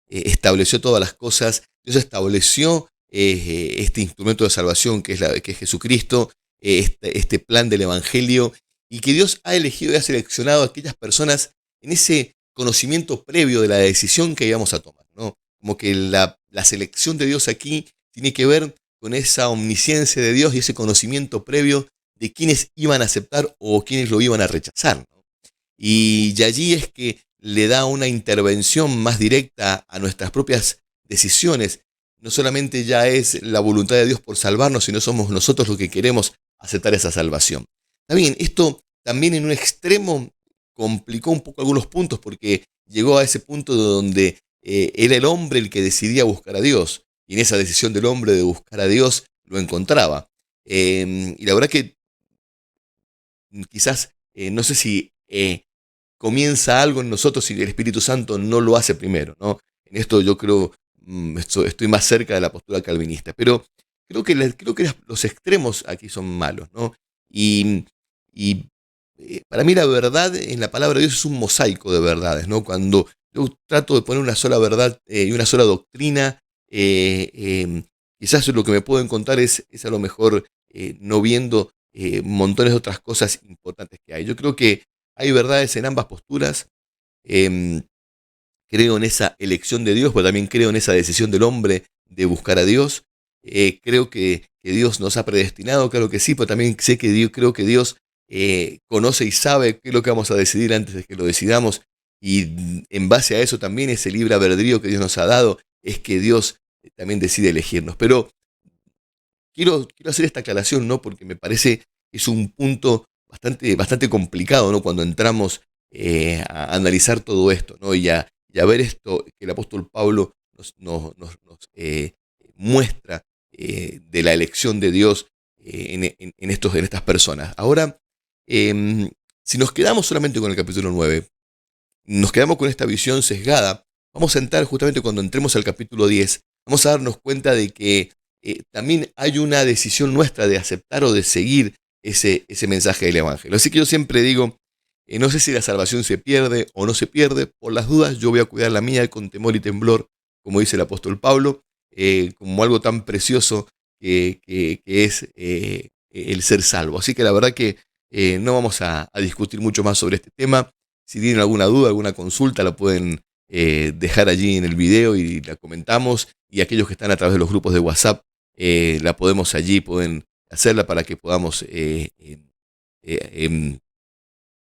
estableció todas las cosas, Dios estableció este instrumento de salvación que es Jesucristo, este plan del Evangelio, y que Dios ha elegido y ha seleccionado a aquellas personas en ese conocimiento previo de la decisión que íbamos a tomar, ¿no? Como que la selección de Dios aquí tiene que ver con esa omnisciencia de Dios y ese conocimiento previo de quiénes iban a aceptar o quiénes lo iban a rechazar, ¿no? Y allí es que le da una intervención más directa a nuestras propias decisiones. No solamente ya es la voluntad de Dios por salvarnos, sino somos nosotros los que queremos aceptar esa salvación. Está bien, esto también en un extremo complicó un poco algunos puntos porque llegó a ese punto donde era el hombre el que decidía buscar a Dios. Y en esa decisión del hombre de buscar a Dios lo encontraba. Y la verdad que quizás, no sé si comienza algo en nosotros si el Espíritu Santo no lo hace primero, ¿no? En esto yo creo, estoy más cerca de la postura calvinista, pero creo que los extremos aquí son malos, ¿no? Y, y para mí la verdad en la palabra de Dios es un mosaico de verdades, ¿no? Cuando yo trato de poner una sola verdad y una sola doctrina, quizás lo que me puedo encontrar es a lo mejor no viendo montones de otras cosas importantes que hay. Yo creo que hay verdades en ambas posturas. Eh, Creo en esa elección de Dios, pero también creo en esa decisión del hombre de buscar a Dios. Creo que Dios nos ha predestinado, claro que sí, pero también sé que creo que Dios conoce y sabe qué es lo que vamos a decidir antes de que lo decidamos. Y en base a eso también ese libre albedrío que Dios nos ha dado es que Dios también decide elegirnos. Pero quiero hacer esta aclaración, ¿no? Porque me parece que es un punto bastante complicado, ¿no? Cuando entramos a analizar todo esto, ¿no? Y a ver esto que el apóstol Pablo nos muestra de la elección de Dios en estas personas. Ahora, si nos quedamos solamente con el capítulo 9, nos quedamos con esta visión sesgada, vamos a entrar justamente cuando entremos al capítulo 10, vamos a darnos cuenta de que también hay una decisión nuestra de aceptar o de seguir ese mensaje del Evangelio. Así que yo siempre digo, no sé si la salvación se pierde o no se pierde, por las dudas yo voy a cuidar la mía con temor y temblor, como dice el apóstol Pablo, como algo tan precioso que es el ser salvo. Así que la verdad que no vamos a discutir mucho más sobre este tema. Si tienen alguna duda, alguna consulta, la pueden dejar allí en el video y la comentamos. Y aquellos que están a través de los grupos de WhatsApp, la podemos allí, pueden hacerla para que podamos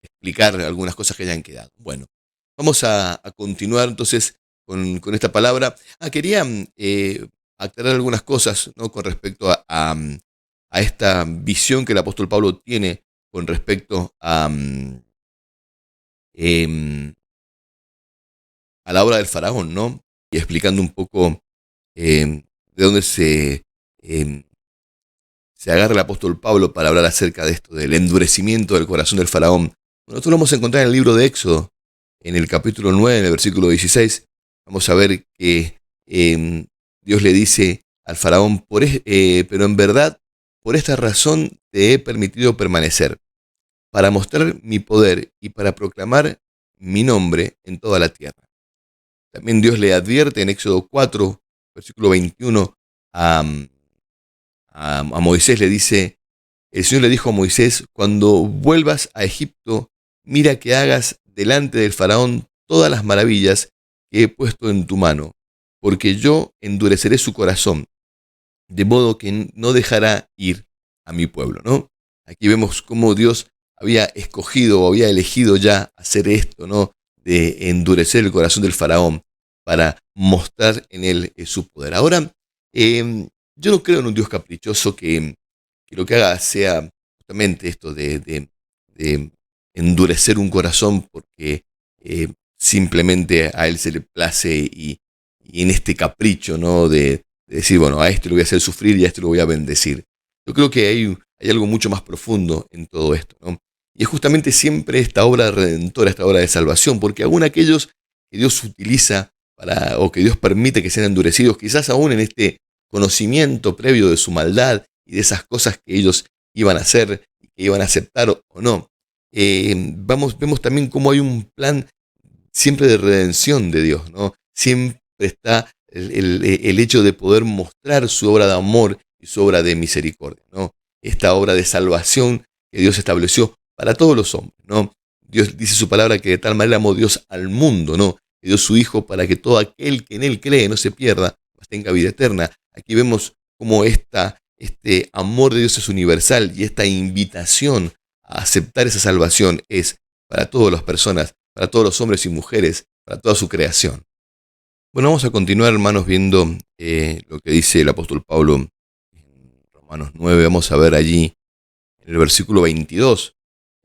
explicar algunas cosas que hayan quedado. Bueno, vamos a continuar entonces con esta palabra. Quería aclarar algunas cosas, ¿no? Con respecto a esta visión que el apóstol Pablo tiene con respecto em, a la obra del faraón, ¿no? Y explicando un poco de dónde se agarra el apóstol Pablo para hablar acerca de esto, del endurecimiento del corazón del faraón. Nosotros lo vamos a encontrar en el libro de Éxodo, en el capítulo 9, en el versículo 16. Vamos a ver que Dios le dice al faraón, pero en verdad, por esta razón te he permitido permanecer, para mostrar mi poder y para proclamar mi nombre en toda la tierra. También Dios le advierte en Éxodo 4, versículo 21, a, a Moisés le dice, el Señor le dijo a Moisés, cuando vuelvas a Egipto, mira que hagas delante del faraón todas las maravillas que he puesto en tu mano, porque yo endureceré su corazón, de modo que no dejará ir a mi pueblo, ¿no? Aquí vemos cómo Dios había escogido o había elegido ya hacer esto, ¿no? De endurecer el corazón del faraón para mostrar en él su poder. Ahora, yo no creo en un Dios caprichoso que lo que haga sea justamente esto de endurecer un corazón porque simplemente a él se le place y en este capricho, ¿no? De decir, bueno, a este lo voy a hacer sufrir y a este lo voy a bendecir. Yo creo que hay algo mucho más profundo en todo esto, ¿no? Y es justamente siempre esta obra redentora, esta obra de salvación, porque aún aquellos que Dios utiliza o que Dios permite que sean endurecidos, quizás aún en este conocimiento previo de su maldad y de esas cosas que ellos iban a hacer, que iban a aceptar o no. Vemos también cómo hay un plan siempre de redención de Dios, ¿no? Siempre está el hecho de poder mostrar su obra de amor y su obra de misericordia, ¿no? Esta obra de salvación que Dios estableció para todos los hombres, ¿no? Dios dice su palabra que de tal manera amó Dios al mundo, ¿no? Que dio su Hijo para que todo aquel que en Él cree no se pierda, mas tenga vida eterna. Aquí vemos cómo este amor de Dios es universal y esta invitación a aceptar esa salvación es para todas las personas, para todos los hombres y mujeres, para toda su creación. Bueno, vamos a continuar, hermanos, viendo lo que dice el apóstol Pablo en Romanos 9. Vamos a ver allí en el versículo 22.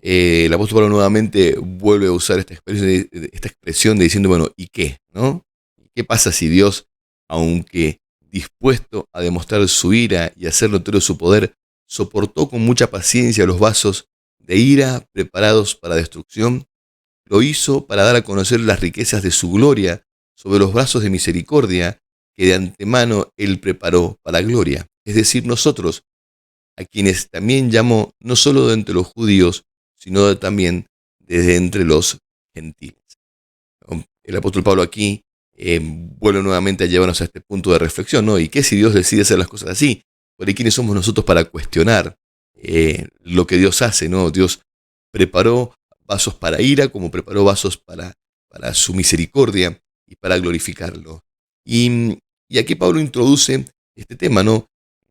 El apóstol Pablo nuevamente vuelve a usar esta expresión de diciendo, bueno, ¿y qué? ¿No? ¿Qué pasa si Dios, aunque dispuesto a demostrar su ira y hacer notorio su poder, soportó con mucha paciencia los vasos de ira preparados para destrucción? Lo hizo para dar a conocer las riquezas de su gloria sobre los brazos de misericordia que de antemano Él preparó para gloria. Es decir, nosotros, a quienes también llamó no solo de entre los judíos, sino también desde entre los gentiles. El apóstol Pablo aquí vuelve nuevamente a llevarnos a este punto de reflexión, ¿no? ¿Y qué si Dios decide hacer las cosas así? ¿Por quiénes somos nosotros para cuestionar lo que Dios hace, ¿no? Dios preparó vasos para ira, como preparó vasos para su misericordia y para glorificarlo. Y aquí Pablo introduce este tema, ¿no?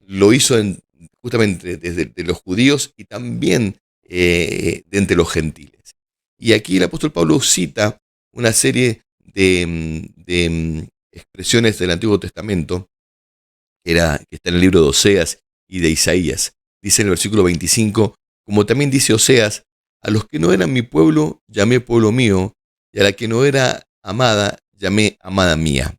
Lo hizo justamente desde los judíos y también de entre los gentiles. Y aquí el apóstol Pablo cita una serie de expresiones del Antiguo Testamento que está en el libro de Oseas y de Isaías. Dice en el versículo 25, como también dice Oseas, a los que no eran mi pueblo, llamé pueblo mío, y a la que no era amada, llamé amada mía.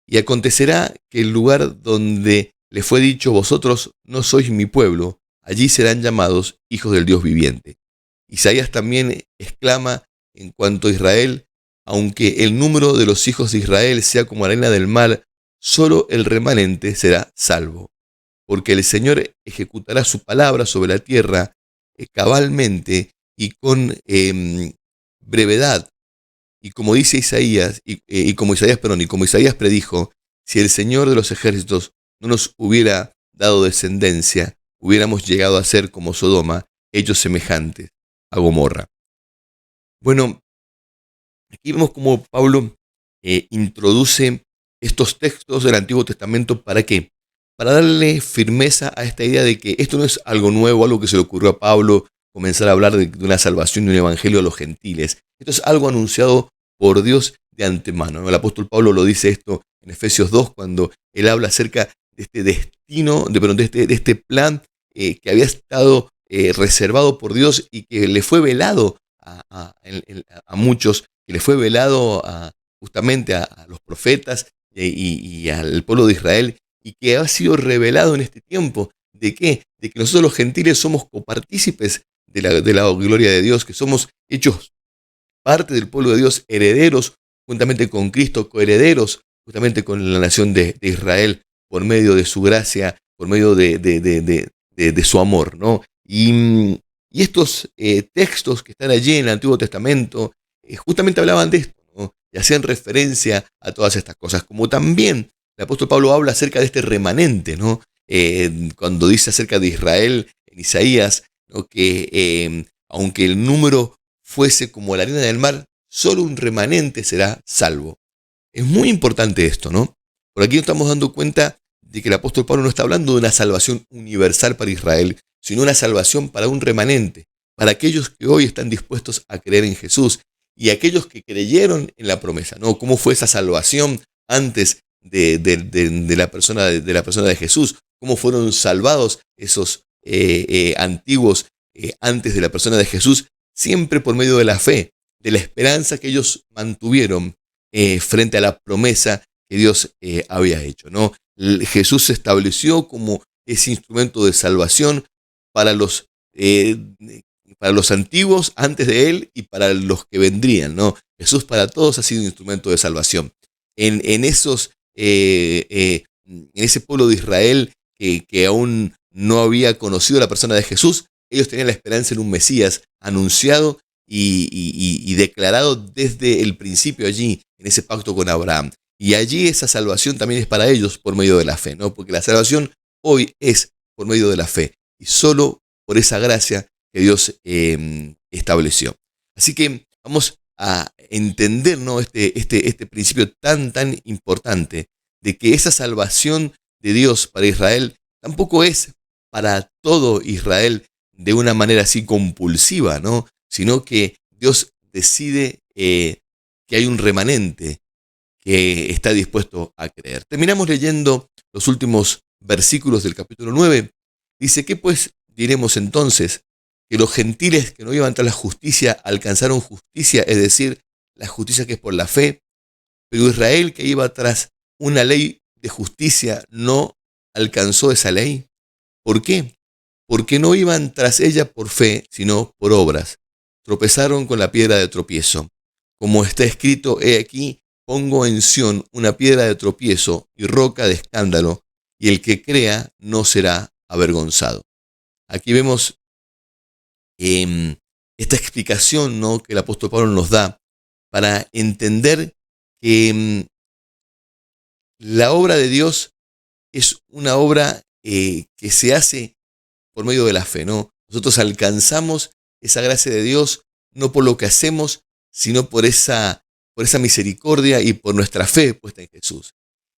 Y acontecerá que el lugar donde les fue dicho, vosotros no sois mi pueblo, allí serán llamados hijos del Dios viviente. Isaías también exclama en cuanto a Israel, aunque el número de los hijos de Israel sea como arena del mar, solo el remanente será salvo. Porque el Señor ejecutará su palabra sobre la tierra cabalmente y con brevedad. Y como dice Isaías, y como Isaías predijo, si el Señor de los ejércitos no nos hubiera dado descendencia, hubiéramos llegado a ser como Sodoma, hechos semejantes a Gomorra. Bueno, aquí vemos cómo Pablo introduce estos textos del Antiguo Testamento. ¿Para qué? Para darle firmeza a esta idea de que esto no es algo nuevo, algo que se le ocurrió a Pablo, comenzar a hablar de una salvación y un evangelio a los gentiles. Esto es algo anunciado por Dios de antemano, ¿no? El apóstol Pablo lo dice esto en Efesios 2, cuando él habla acerca de este destino, de este plan que había estado reservado por Dios y que le fue velado a muchos, que le fue velado justamente a los profetas y al pueblo de Israel, y que ha sido revelado en este tiempo. ¿De qué? De que nosotros los gentiles somos copartícipes de la gloria de Dios, que somos hechos parte del pueblo de Dios, herederos juntamente con Cristo, coherederos justamente con la nación de Israel, por medio de su gracia, por medio de su amor, ¿no? Y Y estos textos que están allí en el Antiguo Testamento justamente hablaban de esto, ¿no? Y hacían referencia a todas estas cosas, como también el apóstol Pablo habla acerca de este remanente, ¿no? Cuando dice acerca de Israel en Isaías, ¿no? Que aunque el número fuese como la arena del mar, solo un remanente será salvo. Es muy importante esto, ¿no? Por aquí nos estamos dando cuenta de que el apóstol Pablo no está hablando de una salvación universal para Israel, sino una salvación para un remanente, para aquellos que hoy están dispuestos a creer en Jesús y aquellos que creyeron en la promesa, ¿no? ¿Cómo fue esa salvación antes de la persona de Jesús? ¿Cómo fueron salvados esos antiguos antes de la persona de Jesús? Siempre por medio de la fe, de la esperanza que ellos mantuvieron frente a la promesa que Dios había hecho, ¿no? Jesús se estableció como ese instrumento de salvación para eh, para los antiguos antes de él y para los que vendrían, ¿no? Jesús para todos ha sido un instrumento de salvación. En ese pueblo de Israel que aún no había conocido a la persona de Jesús, ellos tenían la esperanza en un Mesías anunciado y declarado desde el principio allí, en ese pacto con Abraham. Y allí esa salvación también es para ellos por medio de la fe, ¿no? Porque la salvación hoy es por medio de la fe y solo por esa gracia que Dios estableció. Así que vamos a entender, ¿no? este principio tan importante de que esa salvación de Dios para Israel tampoco es para todo Israel de una manera así compulsiva, ¿no? Sino que Dios decide que hay un remanente que está dispuesto a creer. Terminamos leyendo los últimos versículos del capítulo 9. Dice, ¿qué pues diremos entonces? Que los gentiles que no iban tras la justicia alcanzaron justicia, es decir, la justicia que es por la fe, pero Israel que iba tras una ley de justicia no alcanzó esa ley. ¿Por qué? Porque no iban tras ella por fe, sino por obras. Tropezaron con la piedra de tropiezo. Como está escrito, he aquí, pongo en Sión una piedra de tropiezo y roca de escándalo, y el que crea no será avergonzado. Aquí vemos esta explicación, ¿no?, que el apóstol Pablo nos da para entender que la obra de Dios es una obra que se hace por medio de la fe, ¿no? Nosotros alcanzamos esa gracia de Dios no por lo que hacemos, sino por esa misericordia y por nuestra fe puesta en Jesús.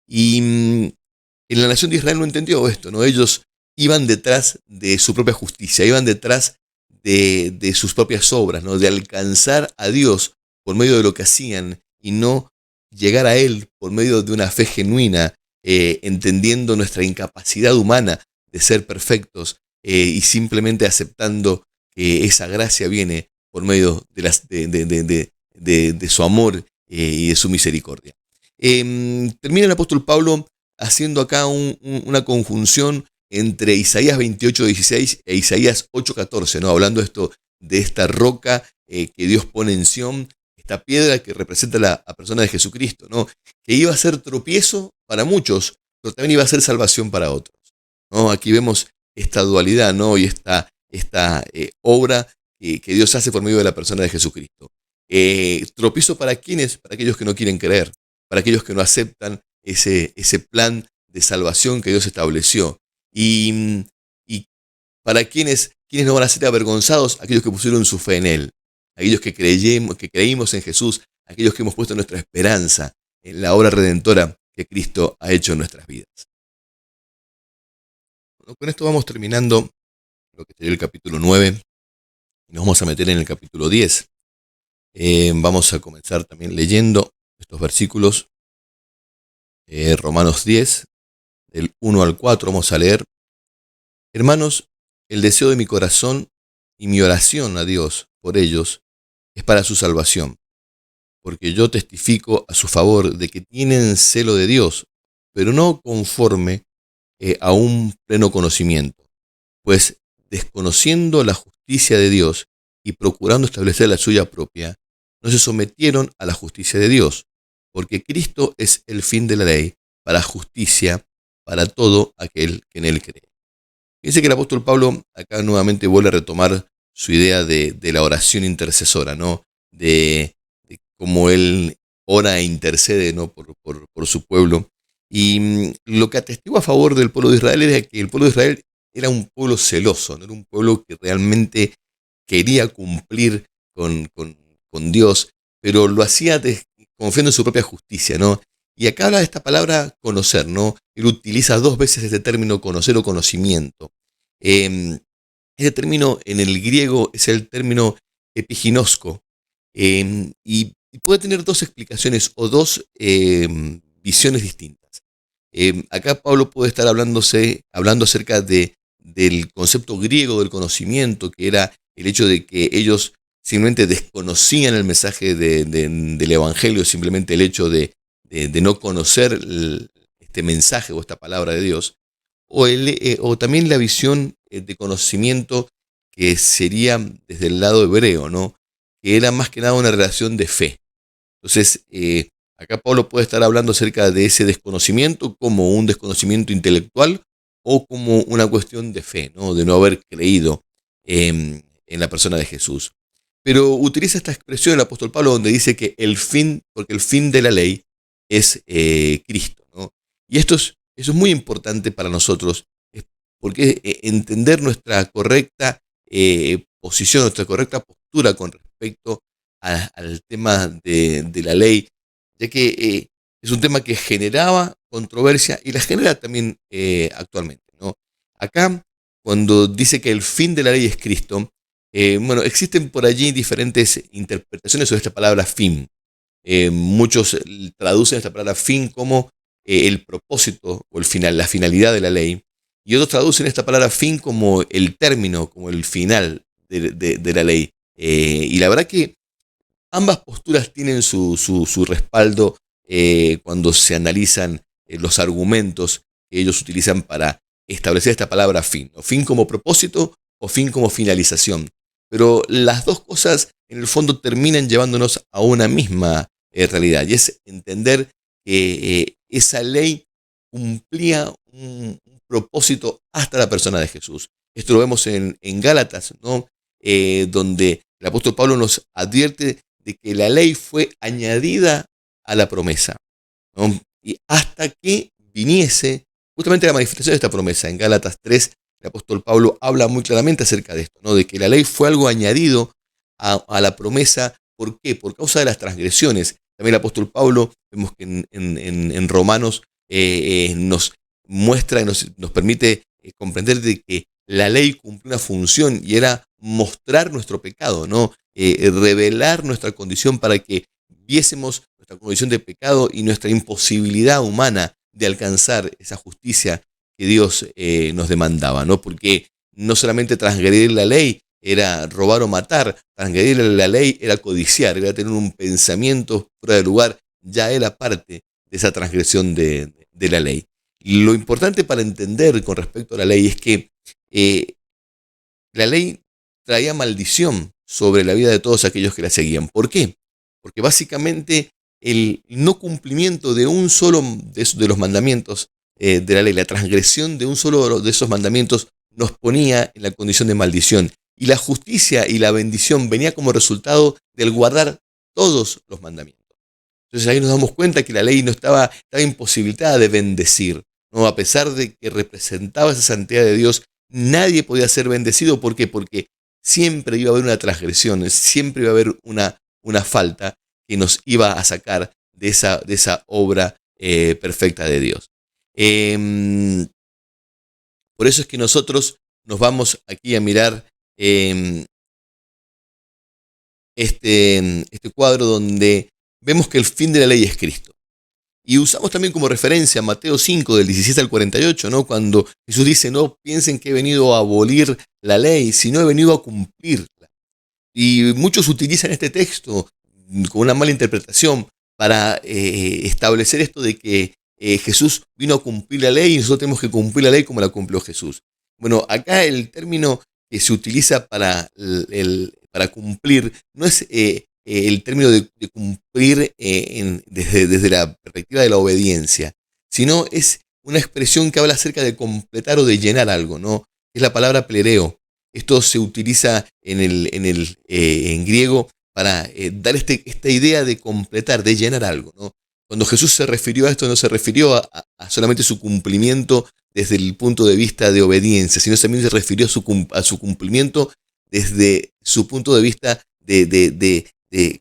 Y en la nación de Israel no entendió esto, ¿no? Ellos iban detrás de su propia justicia, iban detrás de sus propias obras, ¿no? De alcanzar a Dios por medio de lo que hacían y no llegar a Él por medio de una fe genuina, entendiendo nuestra incapacidad humana de ser perfectos y simplemente aceptando que esa gracia viene por medio de su amor y de su misericordia. Termina el apóstol Pablo haciendo acá una conjunción entre Isaías 28:16 e Isaías 8:14, ¿no? Hablando de esta roca que Dios pone en Sión, esta piedra que representa la persona de Jesucristo, ¿no? Que iba a ser tropiezo para muchos, pero también iba a ser salvación para otros, ¿no? Aquí vemos esta dualidad, ¿no? Y esta obra que Dios hace por medio de la persona de Jesucristo. Tropiezo para quienes, para aquellos que no quieren creer, para aquellos que no aceptan ese plan de salvación que Dios estableció. Y para quienes no van a ser avergonzados, aquellos que pusieron su fe en Él, aquellos que creímos en Jesús, aquellos que hemos puesto nuestra esperanza en la obra redentora que Cristo ha hecho en nuestras vidas. Bueno, con esto vamos terminando lo que sería el capítulo 9 y nos vamos a meter en el capítulo 10. Vamos a comenzar también leyendo estos versículos. Romanos 10, del 1 al 4, vamos a leer. Hermanos, el deseo de mi corazón y mi oración a Dios por ellos es para su salvación, porque yo testifico a su favor de que tienen celo de Dios, pero no conforme a un pleno conocimiento, pues desconociendo la justicia de Dios y procurando establecer la suya propia, no se sometieron a la justicia de Dios, porque Cristo es el fin de la ley para justicia para todo aquel que en él cree. Fíjense que el apóstol Pablo acá nuevamente vuelve a retomar su idea de la oración intercesora, ¿no? De cómo él ora e intercede, ¿no? Por su pueblo. Y lo que atestigua a favor del pueblo de Israel era que el pueblo de Israel era un pueblo celoso, no era un pueblo que realmente quería cumplir con, con- con Dios, pero lo hacía confiando en su propia justicia, ¿no? Y acá habla de esta palabra conocer, ¿no? Él utiliza dos veces este término conocer o conocimiento. Eh, Ese término en el griego es el término epiginosko, y puede tener dos explicaciones o dos visiones distintas. Acá Pablo puede estar hablando acerca del concepto griego del conocimiento, que era el hecho de que ellos simplemente desconocían el mensaje del Evangelio, simplemente el hecho de no conocer este mensaje o esta palabra de Dios, o también la visión de conocimiento que sería desde el lado hebreo, ¿no? Que era más que nada una relación de fe. Entonces, acá Pablo puede estar hablando acerca de ese desconocimiento como un desconocimiento intelectual o como una cuestión de fe, ¿no? De no haber creído en la persona de Jesús. Pero utiliza esta expresión el apóstol Pablo donde dice que porque el fin de la ley es Cristo, ¿no? Y eso es muy importante para nosotros, porque entender nuestra correcta posición, nuestra correcta postura con respecto al tema de la ley, ya que es un tema que generaba controversia y la genera también actualmente, ¿no? Acá, cuando dice que el fin de la ley es Cristo, bueno, existen por allí diferentes interpretaciones sobre esta palabra fin. Muchos traducen esta palabra fin como el propósito o el final, la finalidad de la ley, y otros traducen esta palabra fin como el término, como el final de la ley. Y la verdad que ambas posturas tienen su respaldo cuando se analizan los argumentos que ellos utilizan para establecer esta palabra fin, o fin como propósito o fin como finalización. Pero las dos cosas en el fondo terminan llevándonos a una misma realidad, y es entender que esa ley cumplía un propósito hasta la persona de Jesús. Esto lo vemos en Gálatas, ¿no? Donde el apóstol Pablo nos advierte de que la ley fue añadida a la promesa, ¿no? Y hasta que viniese justamente la manifestación de esta promesa. En Gálatas 3, el apóstol Pablo habla muy claramente acerca de esto, ¿no? De que la ley fue algo añadido a la promesa. ¿Por qué? Por causa de las transgresiones. También el apóstol Pablo, vemos que en Romanos nos muestra y nos permite comprender de que la ley cumplió una función y era mostrar nuestro pecado, ¿no? Revelar nuestra condición para que viésemos nuestra condición de pecado y nuestra imposibilidad humana de alcanzar esa justicia que Dios nos demandaba, ¿no? Porque no solamente transgredir la ley era robar o matar, transgredir la ley era codiciar, era tener un pensamiento fuera de lugar, ya era parte de esa transgresión de la ley. Y lo importante para entender con respecto a la ley es que eh, la ley traía maldición sobre la vida de todos aquellos que la seguían. ¿Por qué? Porque básicamente el no cumplimiento de un solo de los mandamientos de la ley, la transgresión de un solo de esos mandamientos nos ponía en la condición de maldición. Y la justicia y la bendición venía como resultado del guardar todos los mandamientos. Entonces ahí nos damos cuenta que la ley no estaba imposibilitada de bendecir, ¿no? A pesar de que representaba esa santidad de Dios, nadie podía ser bendecido. ¿Por qué? Porque siempre iba a haber una transgresión, siempre iba a haber una falta que nos iba a sacar de esa obra perfecta de Dios. Eh, por eso es que nosotros nos vamos aquí a mirar eh, este cuadro donde vemos que el fin de la ley es Cristo. Y usamos también como referencia Mateo 5, del 17 al 48, ¿no? Cuando Jesús dice, no piensen que he venido a abolir la ley, sino he venido a cumplirla. Y muchos utilizan este texto con una mala interpretación para establecer esto de que Jesús vino a cumplir la ley y nosotros tenemos que cumplir la ley como la cumplió Jesús. Bueno, acá el término que se utiliza para cumplir no es el término de cumplir desde la perspectiva de la obediencia, sino es una expresión que habla acerca de completar o de llenar algo, ¿no? Es la palabra plereo. Esto se utiliza en griego para dar esta idea de completar, de llenar algo, ¿no? Cuando Jesús se refirió a esto, no se refirió a solamente su cumplimiento desde el punto de vista de obediencia, sino también se refirió a su cumplimiento desde su punto de vista de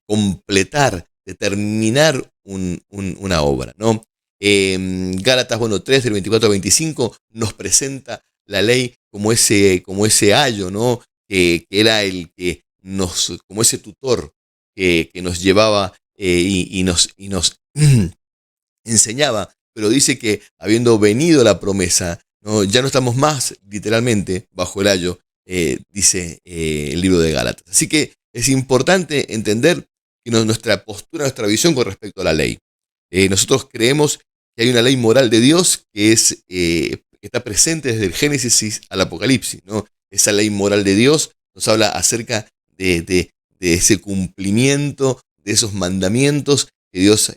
completar, de terminar una obra, ¿no? Gálatas 3, del 24 al 25, nos presenta la ley como ese ayo, ¿no? Que era como ese tutor que nos llevaba y nos enseñaba, pero dice que habiendo venido la promesa, ¿no? Ya no estamos más literalmente bajo el ayo, dice el libro de Gálatas. Así que es importante entender que nuestra postura, nuestra visión con respecto a la ley. Nosotros creemos que hay una ley moral de Dios que está presente desde el Génesis al Apocalipsis, ¿no? Esa ley moral de Dios nos habla acerca de ese cumplimiento, de esos mandamientos que Dios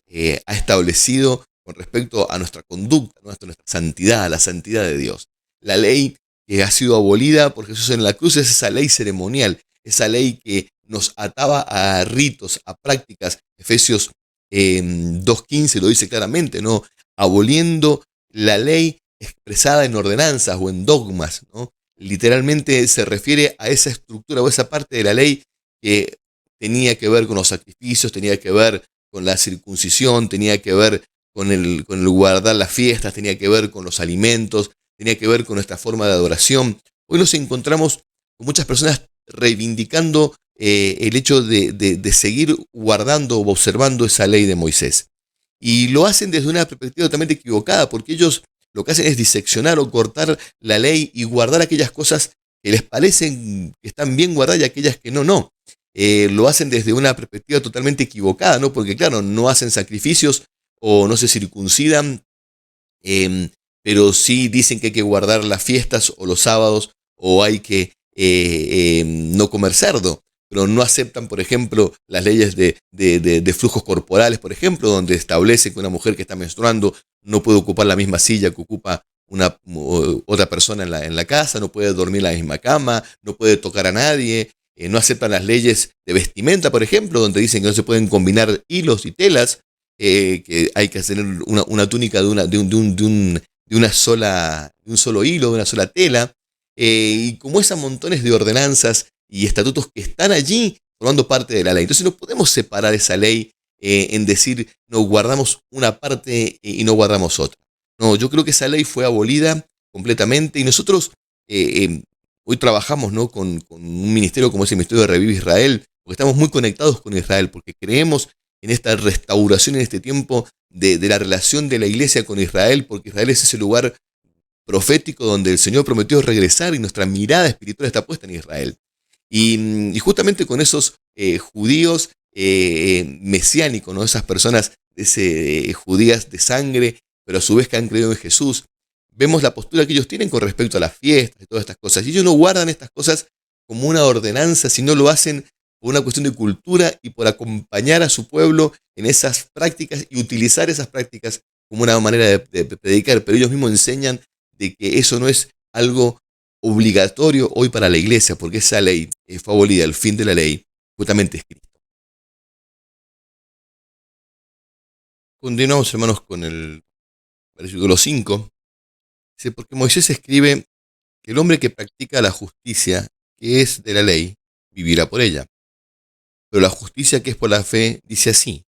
ha establecido con respecto a nuestra conducta, ¿no? A nuestra santidad, a la santidad de Dios. La ley que ha sido abolida por Jesús en la cruz es esa ley ceremonial, esa ley que nos ataba a ritos, a prácticas. Efesios 2.15 lo dice claramente, ¿no? Aboliendo la ley expresada en ordenanzas o en dogmas, ¿no? Literalmente se refiere a esa estructura o esa parte de la ley que tenía que ver con los sacrificios, tenía que ver con la circuncisión, tenía que ver con el guardar las fiestas, tenía que ver con los alimentos, tenía que ver con nuestra forma de adoración. Hoy nos encontramos con muchas personas reivindicando el hecho de seguir guardando o observando esa ley de Moisés. Y lo hacen desde una perspectiva totalmente equivocada, porque ellos lo que hacen es diseccionar o cortar la ley y guardar aquellas cosas que les parecen que están bien guardadas y aquellas que no. Lo hacen desde una perspectiva totalmente equivocada, ¿no? Porque claro, no hacen sacrificios o no se circuncidan, pero sí dicen que hay que guardar las fiestas o los sábados o hay que no comer cerdo, pero no aceptan, por ejemplo, las leyes de flujos corporales, por ejemplo, donde establece que una mujer que está menstruando no puede ocupar la misma silla que ocupa otra persona en la casa, no puede dormir en la misma cama, no puede tocar a nadie. No aceptan las leyes de vestimenta, por ejemplo, donde dicen que no se pueden combinar hilos y telas, que hay que hacer una túnica de un solo hilo, de una sola tela, y como esas montones de ordenanzas y estatutos que están allí formando parte de la ley. Entonces no podemos separar esa ley en decir, no, guardamos una parte y no guardamos otra. No, yo creo que esa ley fue abolida completamente y nosotros hoy trabajamos, ¿no? con un ministerio como es el Ministerio de Revive Israel, porque estamos muy conectados con Israel, porque creemos en esta restauración en este tiempo de la relación de la iglesia con Israel, porque Israel es ese lugar profético donde el Señor prometió regresar y nuestra mirada espiritual está puesta en Israel. Y justamente con esos judíos mesiánicos, ¿no? Esas personas judías de sangre, pero a su vez que han creído en Jesús, vemos la postura que ellos tienen con respecto a las fiestas y todas estas cosas. Y ellos no guardan estas cosas como una ordenanza, sino lo hacen por una cuestión de cultura y por acompañar a su pueblo en esas prácticas y utilizar esas prácticas como una manera de predicar. Pero ellos mismos enseñan de que eso no es algo obligatorio hoy para la iglesia, porque esa ley fue abolida, el fin de la ley justamente es Cristo. Continuamos, hermanos, con el versículo 5. Dice, porque Moisés escribe que el hombre que practica la justicia, que es de la ley, vivirá por ella. Pero la justicia que es por la fe dice así,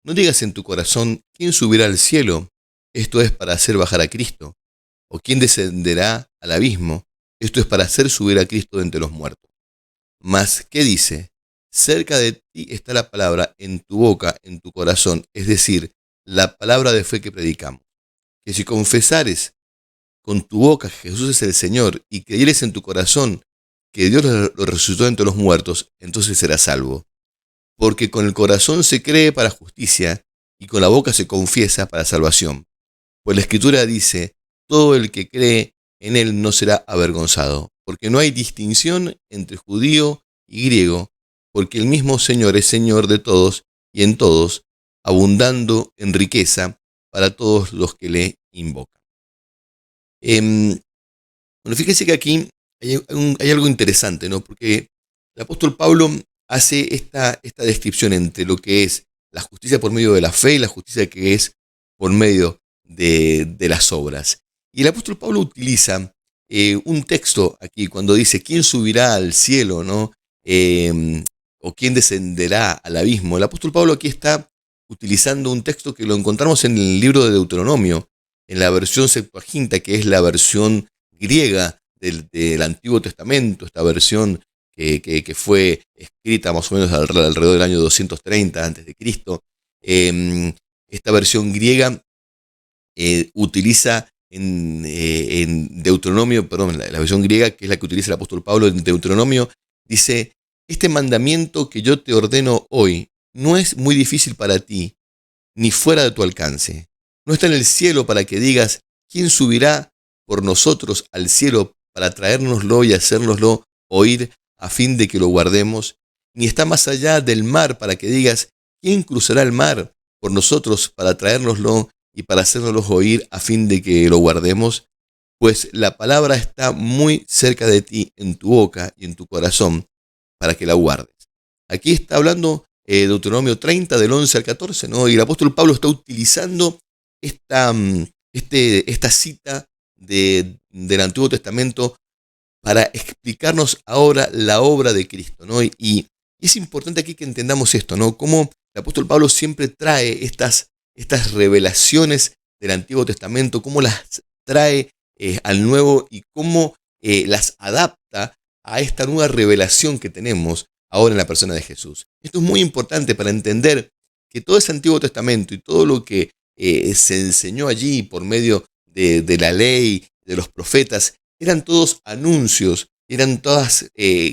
no digas en tu corazón, ¿quién subirá al cielo? Esto es para hacer bajar a Cristo. ¿O quién descenderá al abismo? Esto es para hacer subir a Cristo de entre los muertos. Mas, ¿qué dice? Cerca de ti está la palabra en tu boca, en tu corazón, es decir, la palabra de fe que predicamos. Que si confesares con tu boca que Jesús es el Señor y creyeres en tu corazón que Dios lo resucitó entre los muertos, entonces serás salvo. Porque con el corazón se cree para justicia y con la boca se confiesa para salvación. Pues la Escritura dice, todo el que cree en él no será avergonzado, porque no hay distinción entre judío y griego, porque el mismo Señor es Señor de todos y en todos, abundando en riqueza para todos los que le invocan. Bueno, fíjese que aquí hay algo interesante, ¿no? Porque el apóstol Pablo hace esta descripción entre lo que es la justicia por medio de la fe y la justicia que es por medio de las obras. Y el apóstol Pablo utiliza un texto aquí cuando dice, ¿quién subirá al cielo, no? O quién descenderá al abismo. El apóstol Pablo aquí está utilizando un texto que lo encontramos en el libro de Deuteronomio, en la versión Septuaginta, que es la versión griega del Antiguo Testamento, esta versión que fue escrita más o menos alrededor del año 230 a.C. Esta versión griega utiliza en Deuteronomio, perdón, la versión griega, que es la que utiliza el apóstol Pablo en Deuteronomio, dice, este mandamiento que yo te ordeno hoy no es muy difícil para ti, ni fuera de tu alcance. No está en el cielo para que digas, ¿quién subirá por nosotros al cielo para traérnoslo y hacérnoslo oír a fin de que lo guardemos? Ni está más allá del mar para que digas, ¿quién cruzará el mar por nosotros para traérnoslo y para hacérnoslo oír a fin de que lo guardemos? Pues la palabra está muy cerca de ti, en tu boca y en tu corazón, para que la guardes. Aquí está hablando Deuteronomio 30, del 11 al 14, ¿no? Y el apóstol Pablo está utilizando esta cita del Antiguo Testamento para explicarnos ahora la obra de Cristo, ¿no? Y es importante aquí que entendamos esto, ¿no? Cómo el apóstol Pablo siempre trae estas revelaciones del Antiguo Testamento, cómo las trae al Nuevo y cómo las adapta a esta nueva revelación que tenemos ahora en la persona de Jesús. Esto es muy importante para entender que todo ese Antiguo Testamento y todo lo que se enseñó allí por medio de la ley, de los profetas, eran todos anuncios, eran todas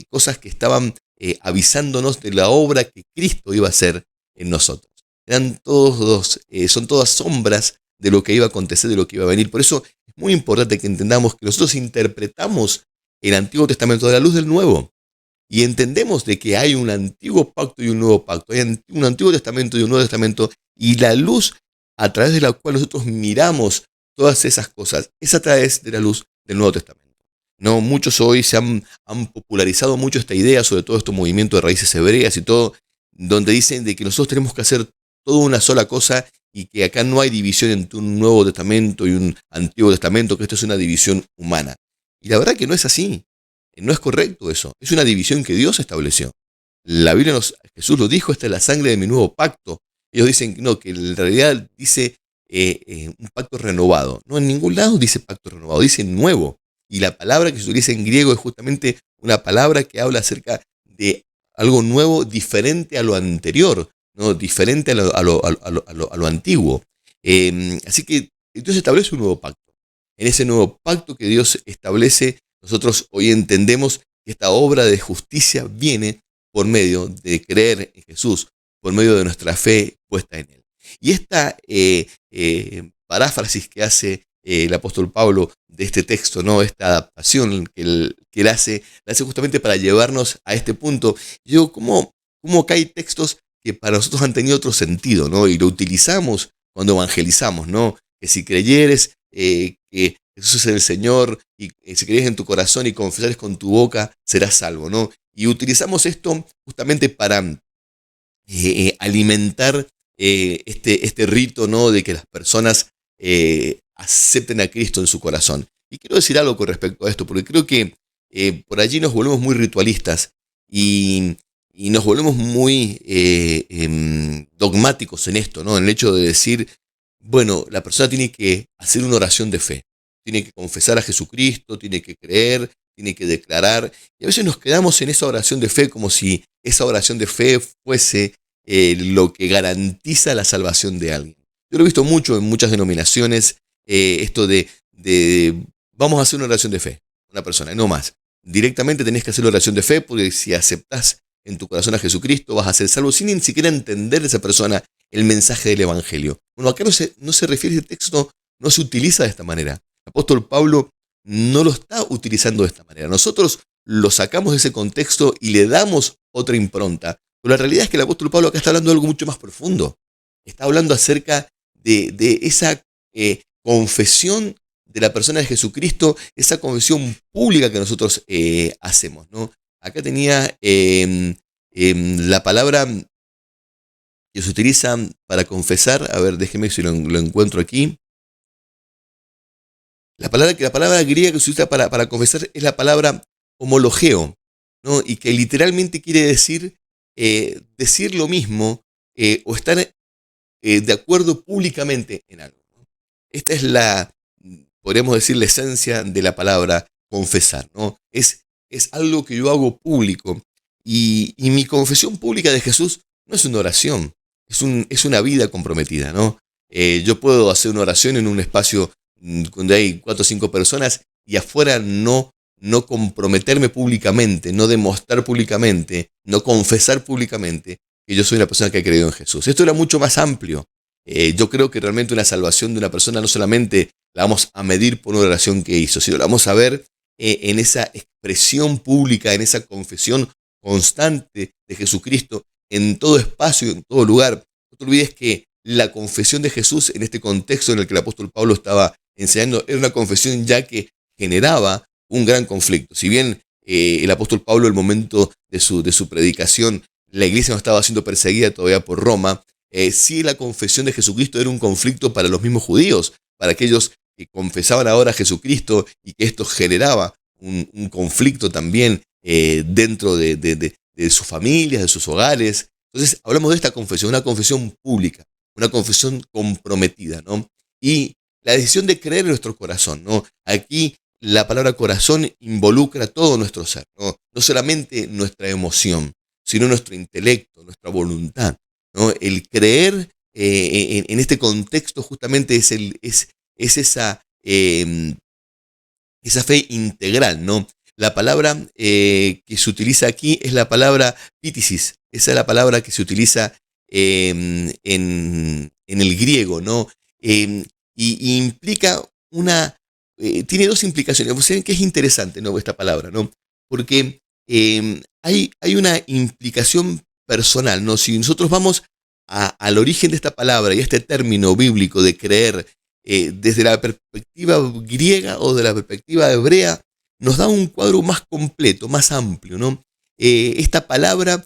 cosas que estaban avisándonos de la obra que Cristo iba a hacer en nosotros. Son todas sombras de lo que iba a acontecer, de lo que iba a venir. Por eso es muy importante que entendamos que nosotros interpretamos el Antiguo Testamento a la luz del Nuevo. Y entendemos de que hay un antiguo pacto y un nuevo pacto. Hay un Antiguo Testamento y un Nuevo Testamento. Y la luz a través de la cual nosotros miramos todas esas cosas es a través de la luz del Nuevo Testamento. No, muchos hoy han popularizado mucho esta idea, sobre todo estos movimientos de raíces hebreas y todo, donde dicen de que nosotros tenemos que hacer toda una sola cosa y que acá no hay división entre un Nuevo Testamento y un Antiguo Testamento, que esto es una división humana. Y la verdad que no es así. No es correcto eso. Es una división que Dios estableció. La Biblia Jesús lo dijo, esta es la sangre de mi nuevo pacto. Ellos dicen no, que en realidad dice un pacto renovado. No, en ningún lado dice pacto renovado, dice nuevo. Y la palabra que se utiliza en griego es justamente una palabra que habla acerca de algo nuevo, diferente a lo anterior, ¿no? Diferente a lo antiguo. Así que Dios establece un nuevo pacto. En ese nuevo pacto que Dios establece, nosotros hoy entendemos que esta obra de justicia viene por medio de creer en Jesús, por medio de nuestra fe puesta en Él. Y esta paráfrasis que hace el apóstol Pablo de este texto, ¿no? Esta adaptación que él hace, la hace justamente para llevarnos a este punto. Yo, ¿cómo que hay textos que para nosotros han tenido otro sentido, ¿no? Y lo utilizamos cuando evangelizamos, ¿no? Que si creyeres que Jesús es el Señor, y si crees en tu corazón y confesares con tu boca, serás salvo, ¿no? Y utilizamos esto justamente para alimentar este rito, ¿no? De que las personas acepten a Cristo en su corazón. Y quiero decir algo con respecto a esto, porque creo que por allí nos volvemos muy ritualistas y nos volvemos muy dogmáticos en esto, ¿no? En el hecho de decir, bueno, la persona tiene que hacer una oración de fe, tiene que confesar a Jesucristo, tiene que creer, tiene que declarar, y a veces nos quedamos en esa oración de fe como si esa oración de fe fuese lo que garantiza la salvación de alguien. Yo lo he visto mucho en muchas denominaciones, esto de vamos a hacer una oración de fe, una persona, y no más. Directamente tenés que hacer la oración de fe, porque si aceptás en tu corazón a Jesucristo vas a ser salvo sin ni siquiera entender de esa persona el mensaje del Evangelio. Bueno, acá no se refiere, este texto no se utiliza de esta manera. El apóstol Pablo no lo está utilizando de esta manera. Nosotros lo sacamos de ese contexto y le damos otra impronta. Pero la realidad es que el apóstol Pablo acá está hablando de algo mucho más profundo. Está hablando acerca de esa confesión de la persona de Jesucristo, esa confesión pública que nosotros hacemos, ¿no? Acá tenía la palabra que se utiliza para confesar. A ver, déjeme si lo encuentro aquí. La palabra griega que se usa para confesar es la palabra homologeo, ¿no? Y que literalmente quiere decir decir lo mismo o estar de acuerdo públicamente en algo, ¿no? Esta es podríamos decir, la esencia de la palabra confesar, ¿no? Es algo que yo hago público. Y mi confesión pública de Jesús no es una oración, es una vida comprometida, ¿no? Yo puedo hacer una oración en un espacio donde hay 4 o 5 personas y afuera no comprometerme públicamente, no demostrar públicamente, no confesar públicamente que yo soy una persona que ha creído en Jesús. Esto era mucho más amplio. Yo creo que realmente una salvación de una persona no solamente la vamos a medir por una oración que hizo, sino la vamos a ver en esa expresión pública, en esa confesión constante de Jesucristo en todo espacio, en todo lugar. No te olvides que la confesión de Jesús en este contexto en el que el apóstol Pablo estaba enseñando era una confesión ya que generaba un gran conflicto. Si bien el apóstol Pablo, en el momento de su predicación, la iglesia no estaba siendo perseguida todavía por Roma, sí, la confesión de Jesucristo era un conflicto para los mismos judíos, para aquellos que confesaban ahora a Jesucristo, y que esto generaba un conflicto también dentro de sus familias, de sus hogares. Entonces hablamos de esta confesión, una confesión pública, una confesión comprometida, ¿no? Y la decisión de creer en nuestro corazón, ¿no? Aquí la palabra corazón involucra todo nuestro ser, ¿no? No solamente nuestra emoción, sino nuestro intelecto, nuestra voluntad, ¿no? El creer en este contexto justamente es esa fe integral, ¿no? La palabra que se utiliza aquí es la palabra pítisis. Esa es la palabra que se utiliza en el griego, ¿no? Y implica tiene 2 implicaciones. ¿Saben qué es interesante, no, esta palabra, no? Porque hay una implicación personal, ¿no? Si nosotros vamos al origen de esta palabra y a este término bíblico de creer, desde la perspectiva griega o de la perspectiva hebrea, nos da un cuadro más completo, más amplio, ¿no? Esta palabra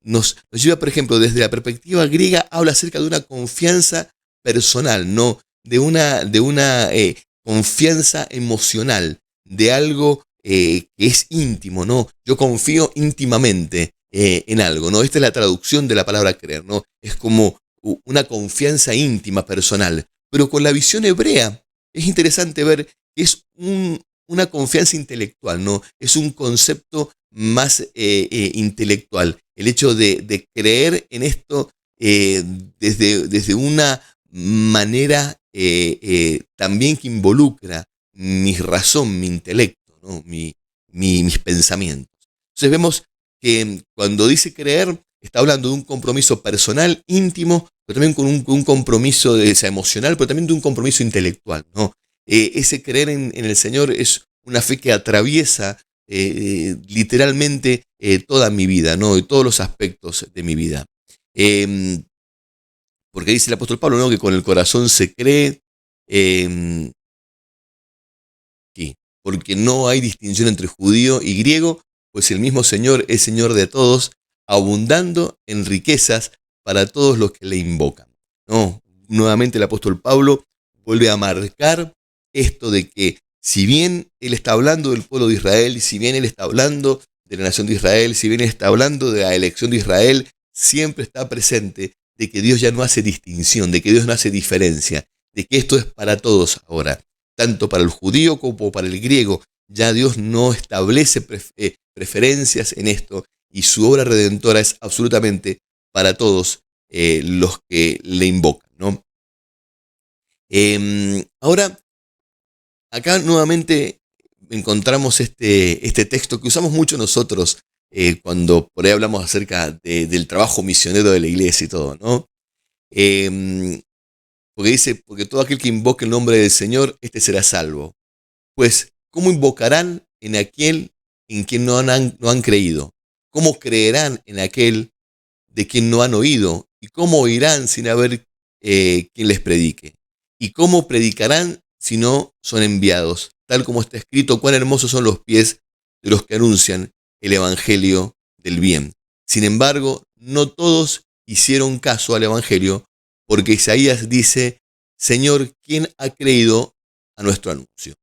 nos lleva, por ejemplo, desde la perspectiva griega, habla acerca de una confianza personal, ¿no? De una confianza emocional, de algo que es íntimo, ¿no? Yo confío íntimamente en algo, ¿no? Esta es la traducción de la palabra creer, ¿no? Es como una confianza íntima, personal. Pero con la visión hebrea es interesante ver que es una confianza intelectual, ¿no? Es un concepto más intelectual. El hecho de creer en esto desde una manera también que involucra mi razón, mi intelecto, ¿no? Mis pensamientos. Entonces vemos que cuando dice creer, está hablando de un compromiso personal, íntimo, pero también con un compromiso emocional, pero también de un compromiso intelectual, ¿no? Ese creer en el Señor es una fe que atraviesa literalmente toda mi vida, ¿no? Y todos los aspectos de mi vida. Porque dice el apóstol Pablo, ¿no? Que con el corazón se cree, porque no hay distinción entre judío y griego, pues el mismo Señor es Señor de todos, abundando en riquezas para todos los que le invocan, ¿no? Nuevamente el apóstol Pablo vuelve a marcar esto de que si bien él está hablando del pueblo de Israel, si bien él está hablando de la nación de Israel, si bien él está hablando de la elección de Israel, siempre está presente de que Dios ya no hace distinción, de que Dios no hace diferencia, de que esto es para todos ahora, tanto para el judío como para el griego. Ya Dios no establece preferencias en esto, y su obra redentora es absolutamente para todos los que le invocan, ¿no? Ahora, acá nuevamente encontramos este texto que usamos mucho nosotros cuando por ahí hablamos acerca del trabajo misionero de la iglesia y todo, ¿no? Porque dice, porque todo aquel que invoque el nombre del Señor, este será salvo. Pues, ¿cómo invocarán en aquel en quien no han creído? ¿Cómo creerán en aquel de quien no han oído? ¿Y cómo oirán sin haber quien les predique? ¿Y cómo predicarán sino son enviados. Tal como está escrito, cuán hermosos son los pies de los que anuncian el evangelio del bien. Sin embargo, no todos hicieron caso al evangelio, porque Isaías dice: Señor, ¿quién ha creído a nuestro anuncio?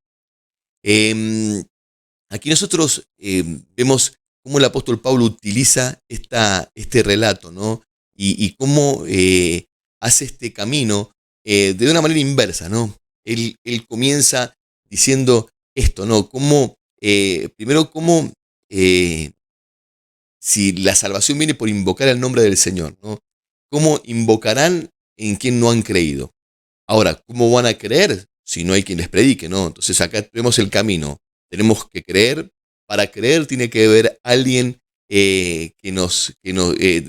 Aquí nosotros vemos cómo el apóstol Pablo utiliza este relato, ¿no? Y cómo hace este camino de una manera inversa, ¿no? Él comienza diciendo esto, ¿no? Primero, cómo si la salvación viene por invocar el nombre del Señor, ¿no? ¿Cómo invocarán en quien no han creído? Ahora, ¿cómo van a creer si no hay quien les predique, no? Entonces acá tenemos el camino. Tenemos que creer. Para creer tiene que haber alguien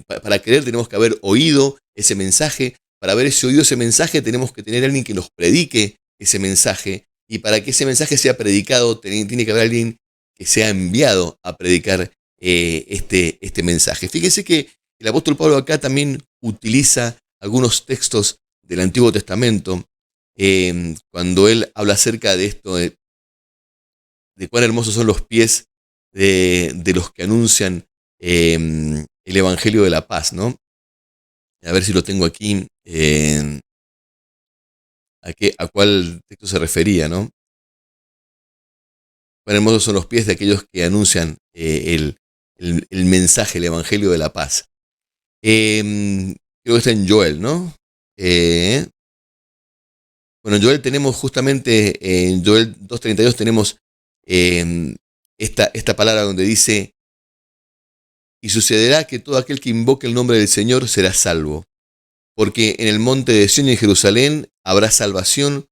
para creer tenemos que haber oído ese mensaje. Para haber oído ese mensaje tenemos que tener alguien que nos predique ese mensaje. Y para que ese mensaje sea predicado tiene que haber alguien que sea enviado a predicar este mensaje. Fíjense que el apóstol Pablo acá también utiliza algunos textos del Antiguo Testamento, cuando él habla acerca de esto, de cuán hermosos son los pies de los que anuncian el Evangelio de la paz, ¿no? A ver si lo tengo aquí, a cuál texto se refería, ¿no? Cuán hermosos son los pies de aquellos que anuncian el mensaje, el Evangelio de la paz. Creo que está en Joel, ¿no? Bueno, en Joel tenemos justamente, en Joel 2:32 tenemos esta palabra donde dice: y sucederá que todo aquel que invoque el nombre del Señor será salvo, porque en el monte de Sión y en Jerusalén habrá salvación,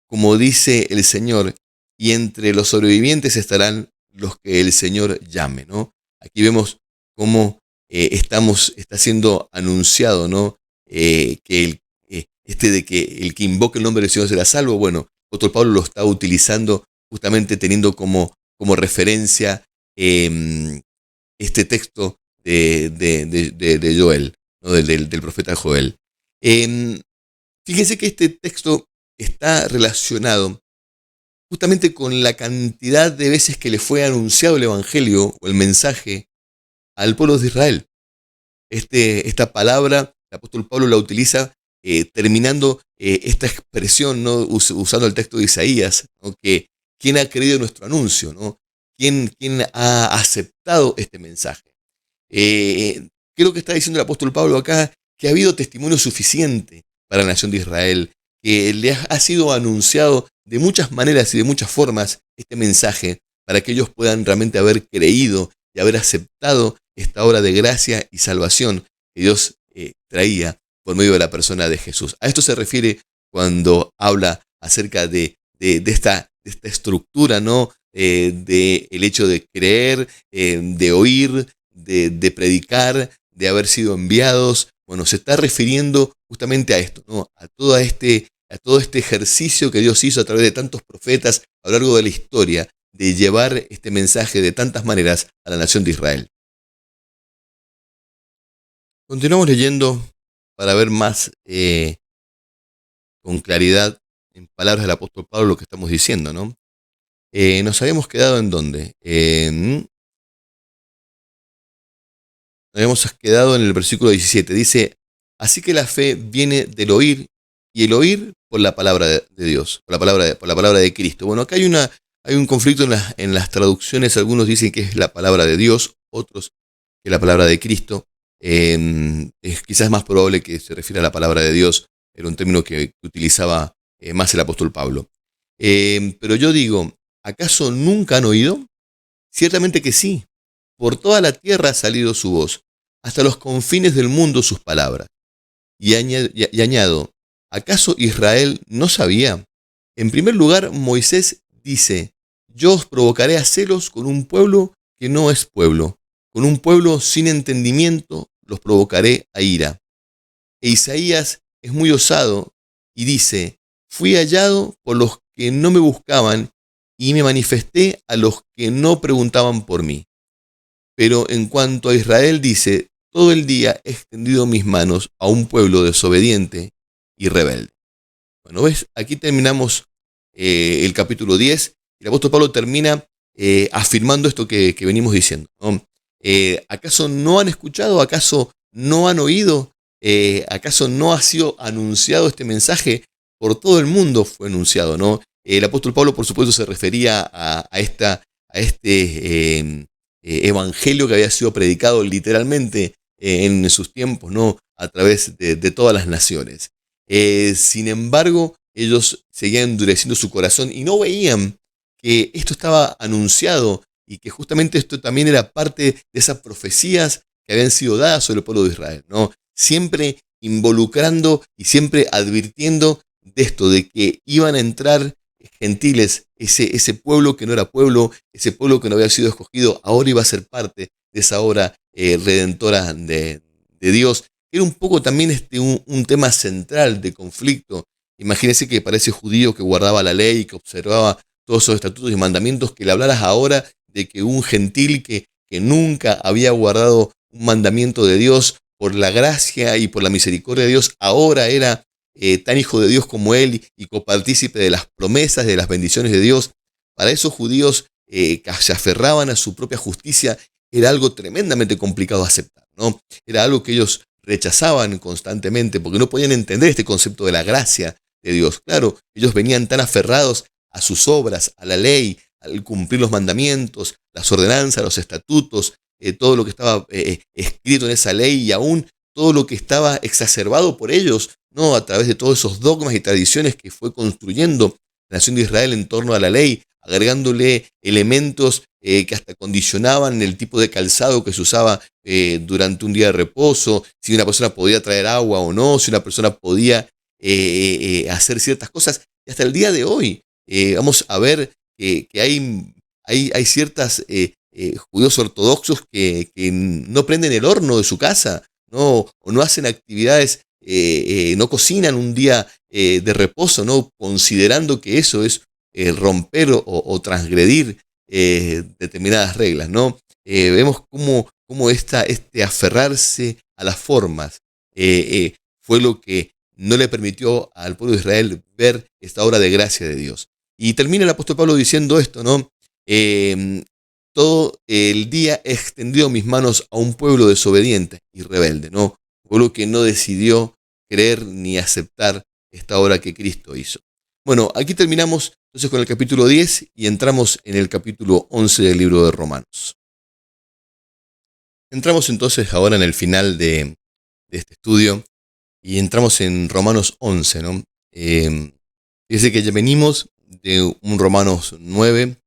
como dice el Señor, y entre los sobrevivientes estarán los que el Señor llame, ¿no? Aquí vemos cómo está siendo anunciado, ¿no? De que el que invoque el nombre del Señor será salvo. Bueno, el apóstol Pablo lo está utilizando justamente teniendo como referencia este texto de Joel, ¿no? del profeta Joel. Fíjense que este texto está relacionado justamente con la cantidad de veces que le fue anunciado el Evangelio o el mensaje al pueblo de Israel. Esta palabra, el apóstol Pablo la utiliza terminando esta expresión, ¿no? Usando el texto de Isaías, ¿no? Que ¿quién ha creído nuestro anuncio, ¿no? ¿Quién ha aceptado este mensaje? Creo que está diciendo el apóstol Pablo acá que ha habido testimonio suficiente para la nación de Israel, que le ha sido anunciado de muchas maneras y de muchas formas este mensaje para que ellos puedan realmente haber creído y haber aceptado esta obra de gracia y salvación que Dios traía por medio de la persona de Jesús. A esto se refiere cuando habla acerca de esta estructura, ¿no? De el hecho de creer, de oír, de predicar, de haber sido enviados. Bueno, se está refiriendo justamente a esto, ¿no? A todo este ejercicio que Dios hizo a través de tantos profetas a lo largo de la historia, de llevar este mensaje de tantas maneras a la nación de Israel. Continuamos leyendo para ver más con claridad, en palabras del apóstol Pablo, lo que estamos diciendo, ¿no? Nos habíamos quedado en dónde? Nos habíamos quedado en el versículo 17. Dice: así que la fe viene del oír, y el oír por la palabra de Dios, por la palabra de Cristo. Bueno, acá hay un conflicto en las traducciones. Algunos dicen que es la palabra de Dios, otros que es la palabra de Cristo. Es quizás más probable que se refiera a la palabra de Dios. Era un término que utilizaba más el apóstol Pablo. Pero yo digo, ¿acaso nunca han oído? Ciertamente que sí. Por toda la tierra ha salido su voz, hasta los confines del mundo sus palabras. Y añado, ¿acaso Israel no sabía? En primer lugar, Moisés dice: yo os provocaré a celos con un pueblo que no es pueblo, con un pueblo sin entendimiento los provocaré a ira. E Isaías es muy osado y dice: fui hallado por los que no me buscaban y me manifesté a los que no preguntaban por mí. Pero en cuanto a Israel dice: todo el día he extendido mis manos a un pueblo desobediente y rebelde. Bueno, ves, aquí terminamos el capítulo 10, el apóstol Pablo termina afirmando esto que venimos diciendo, ¿no? ¿Acaso no han escuchado? ¿Acaso no han oído? ¿Acaso no ha sido anunciado este mensaje? Por todo el mundo fue anunciado, ¿no? El apóstol Pablo, por supuesto, se refería a este evangelio que había sido predicado literalmente en sus tiempos, ¿no? A través de todas las naciones. Sin embargo, ellos seguían endureciendo su corazón y no veían que esto estaba anunciado y que justamente esto también era parte de esas profecías que habían sido dadas sobre el pueblo de Israel, ¿no? Siempre involucrando y siempre advirtiendo de esto, de que iban a entrar gentiles, ese pueblo que no era pueblo, ese pueblo que no había sido escogido, ahora iba a ser parte de esa obra redentora de Dios. Era un poco también un tema central de conflicto. Imagínense que para ese judío que guardaba la ley, que observaba todos esos estatutos y mandamientos, que le hablaras ahora de que un gentil que nunca había guardado un mandamiento de Dios, por la gracia y por la misericordia de Dios, ahora era tan hijo de Dios como él y copartícipe de las promesas, de las bendiciones de Dios. Para esos judíos que se aferraban a su propia justicia, era algo tremendamente complicado de aceptar, ¿no? Era algo que ellos rechazaban constantemente porque no podían entender este concepto de la gracia de Dios. Claro, ellos venían tan aferrados a sus obras, a la ley, al cumplir los mandamientos, las ordenanzas, los estatutos, todo lo que estaba escrito en esa ley y aún todo lo que estaba exacerbado por ellos, ¿no? A través de todos esos dogmas y tradiciones que fue construyendo la nación de Israel en torno a la ley, agregándole elementos que hasta condicionaban el tipo de calzado que se usaba durante un día de reposo, si una persona podía traer agua o no, si una persona podía hacer ciertas cosas. Y hasta el día de hoy vamos a ver que hay ciertas judíos ortodoxos que no prenden el horno de su casa, ¿no? O no hacen actividades, no cocinan un día de reposo, ¿no? Considerando que eso es romper o transgredir determinadas reglas, ¿no? Vemos cómo este aferrarse a las formas fue lo que no le permitió al pueblo de Israel ver esta obra de gracia de Dios. Y termina el apóstol Pablo diciendo esto, ¿no? Todo el día he extendido mis manos a un pueblo desobediente y rebelde, ¿no? Un pueblo que no decidió creer ni aceptar esta obra que Cristo hizo. Bueno, aquí terminamos entonces con el capítulo 10 y entramos en el capítulo 11 del libro de Romanos. Entramos entonces ahora en el final de este estudio y entramos en Romanos 11, ¿no? Fíjense que ya venimos de un Romanos 9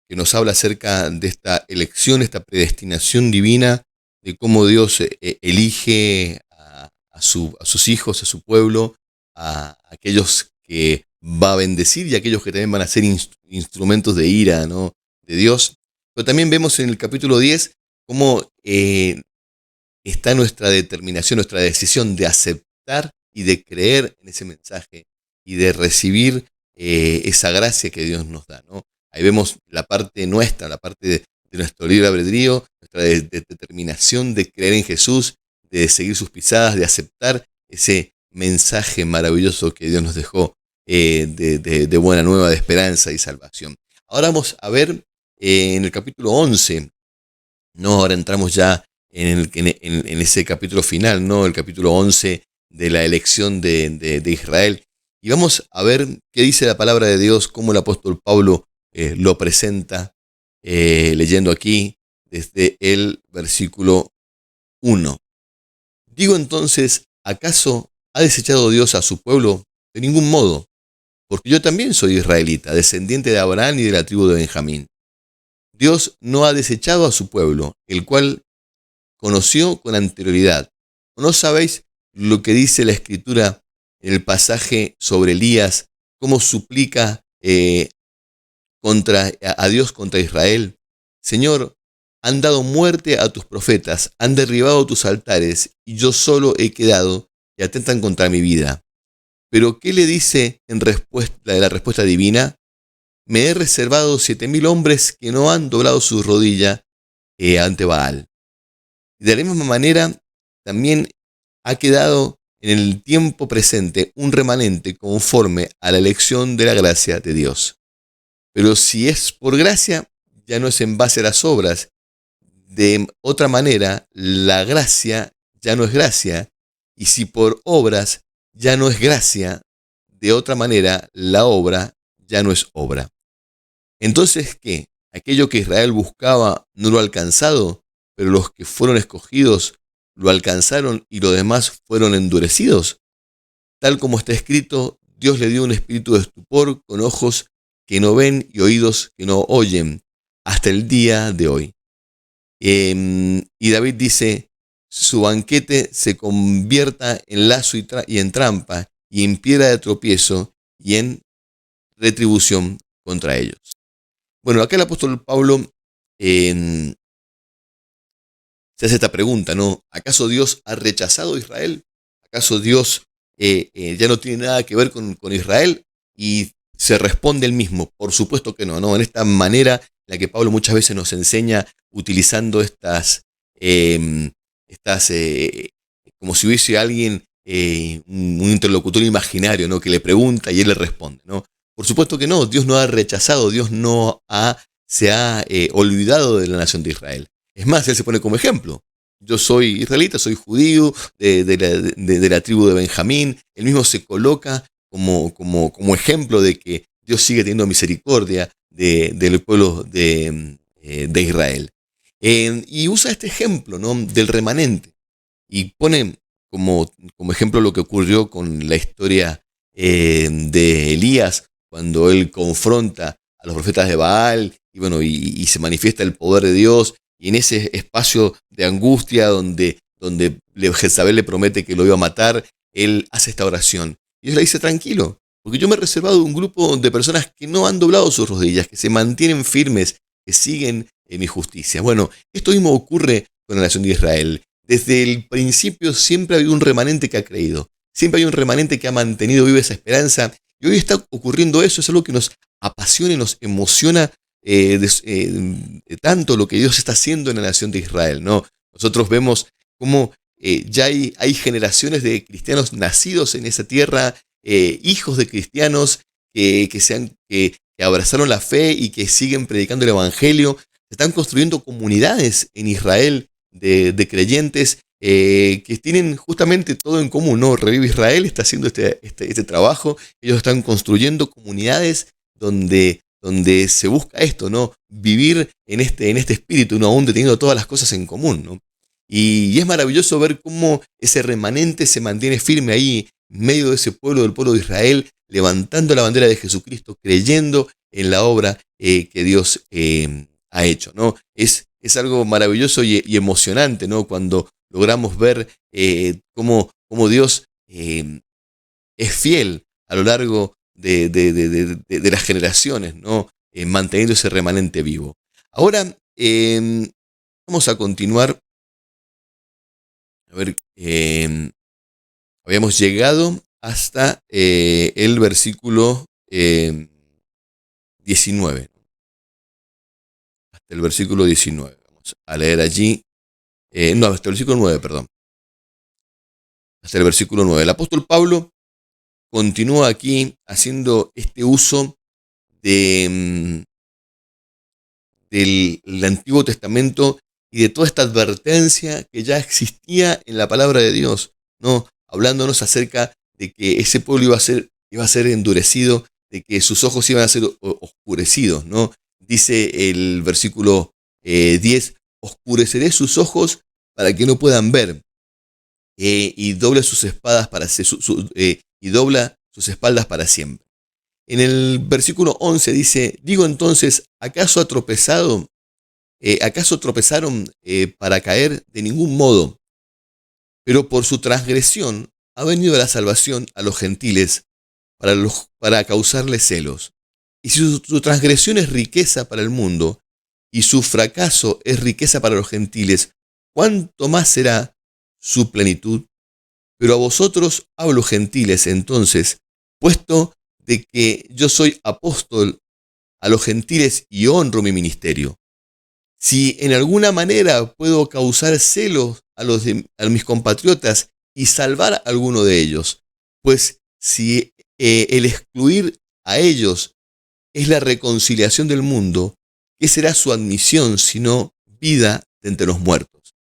que nos habla acerca de esta elección, esta predestinación divina, de cómo Dios elige a sus hijos, a su pueblo, a aquellos que va a bendecir y a aquellos que también van a ser instrumentos de ira, ¿no? De Dios. Pero también vemos en el capítulo 10 cómo está nuestra determinación, nuestra decisión de aceptar y de creer en ese mensaje y de recibir esa gracia que Dios nos da, ¿no? Ahí vemos la parte nuestra, la parte de nuestro libre albedrío, nuestra determinación de creer en Jesús, de seguir sus pisadas, de aceptar ese mensaje maravilloso que Dios nos dejó de buena nueva, de esperanza y salvación. Ahora vamos a ver en el capítulo 11, ¿no? Ahora entramos ya en ese capítulo final, ¿no? El capítulo 11 de la elección de Israel. Y vamos a ver qué dice la palabra de Dios, cómo el apóstol Pablo lo presenta, leyendo aquí desde el versículo 1. Digo entonces, ¿acaso ha desechado Dios a su pueblo? De ningún modo, porque yo también soy israelita, descendiente de Abraham y de la tribu de Benjamín. Dios no ha desechado a su pueblo, el cual conoció con anterioridad. ¿No sabéis lo que dice la Escritura en el pasaje sobre Elías, cómo suplica a Dios contra Israel? Señor, han dado muerte a tus profetas, han derribado tus altares, y yo solo he quedado y atentan contra mi vida. Pero ¿qué le dice en la respuesta divina? Me he reservado 7,000 hombres que no han doblado su rodilla ante Baal. De la misma manera, también ha quedado en el tiempo presente un remanente conforme a la elección de la gracia de Dios. Pero si es por gracia, ya no es en base a las obras. De otra manera, la gracia ya no es gracia, y si por obras ya no es gracia, de otra manera, la obra ya no es obra. Entonces, ¿qué? ¿Aquello que Israel buscaba no lo ha alcanzado, pero los que fueron escogidos lo alcanzaron y los demás fueron endurecidos? Tal como está escrito, Dios le dio un espíritu de estupor con ojos que no ven y oídos que no oyen, hasta el día de hoy. Y David dice, su banquete se convierta en lazo y en trampa, y en piedra de tropiezo, y en retribución contra ellos. Bueno, acá el apóstol Pablo se hace esta pregunta, ¿no? ¿Acaso Dios ha rechazado a Israel? ¿Acaso Dios ya no tiene nada que ver con Israel? Y se responde él mismo, por supuesto que no, ¿no? En esta manera en la que Pablo muchas veces nos enseña utilizando como si hubiese alguien, un interlocutor imaginario, ¿no? Que le pregunta y él le responde, ¿no? Por supuesto que no, Dios no ha rechazado, Dios se ha olvidado de la nación de Israel. Es más, él se pone como ejemplo. Yo soy israelita, soy judío, de la tribu de Benjamín. Él mismo se coloca como ejemplo de que Dios sigue teniendo misericordia del pueblo de Israel. Y usa este ejemplo, ¿no? Del remanente y pone como ejemplo lo que ocurrió con la historia de Elías cuando él confronta a los profetas de Baal y bueno, y se manifiesta el poder de Dios, y en ese espacio de angustia donde Jezabel le promete que lo iba a matar, él hace esta oración. Y Dios le dice, tranquilo, porque yo me he reservado un grupo de personas que no han doblado sus rodillas, que se mantienen firmes, que siguen en mi justicia. Bueno, esto mismo ocurre con la nación de Israel. Desde el principio siempre ha habido un remanente que ha creído, siempre hay un remanente que ha mantenido viva esa esperanza, y hoy está ocurriendo eso. Es algo que nos apasiona y nos emociona tanto lo que Dios está haciendo en la nación de Israel, ¿no? Nosotros vemos cómo ya hay generaciones de cristianos nacidos en esa tierra, hijos de cristianos que abrazaron la fe y que siguen predicando el evangelio. Se están construyendo comunidades en Israel de creyentes que tienen justamente todo en común, ¿no? Revive Israel está haciendo este trabajo. Ellos están construyendo comunidades donde se busca esto, ¿no? Vivir en este espíritu, ¿no? Aún teniendo todas las cosas en común, ¿no? Y es maravilloso ver cómo ese remanente se mantiene firme ahí, en medio de ese pueblo, del pueblo de Israel, levantando la bandera de Jesucristo, creyendo en la obra que Dios ha hecho, ¿no? Es algo maravilloso y emocionante, ¿no? Cuando logramos ver cómo Dios es fiel a lo largo de las generaciones, ¿no? Manteniendo ese remanente vivo. Ahora vamos a continuar. A ver, habíamos llegado hasta el versículo 19. Hasta el versículo 19. Vamos a leer allí. No, hasta el versículo 9, perdón. Hasta el versículo 9. El apóstol Pablo continúa aquí haciendo este uso del Antiguo Testamento y de toda esta advertencia que ya existía en la palabra de Dios, ¿no? Hablándonos acerca de que ese pueblo iba a ser endurecido, de que sus ojos iban a ser oscurecidos, ¿no? Dice el versículo 10, oscureceré sus ojos para que no puedan ver, y dobla sus espaldas para siempre. En el versículo 11 dice, digo entonces, ¿acaso tropezaron para caer? De ningún modo, pero por su transgresión ha venido la salvación a los gentiles para causarles celos. Y si su transgresión es riqueza para el mundo y su fracaso es riqueza para los gentiles, ¿cuánto más será su plenitud? Pero a vosotros hablo, gentiles, entonces, puesto de que yo soy apóstol a los gentiles y honro mi ministerio. Si en alguna manera puedo causar celos a mis compatriotas y salvar a alguno de ellos. Pues si el excluir a ellos es la reconciliación del mundo, ¿qué será su admisión sino vida de entre los muertos?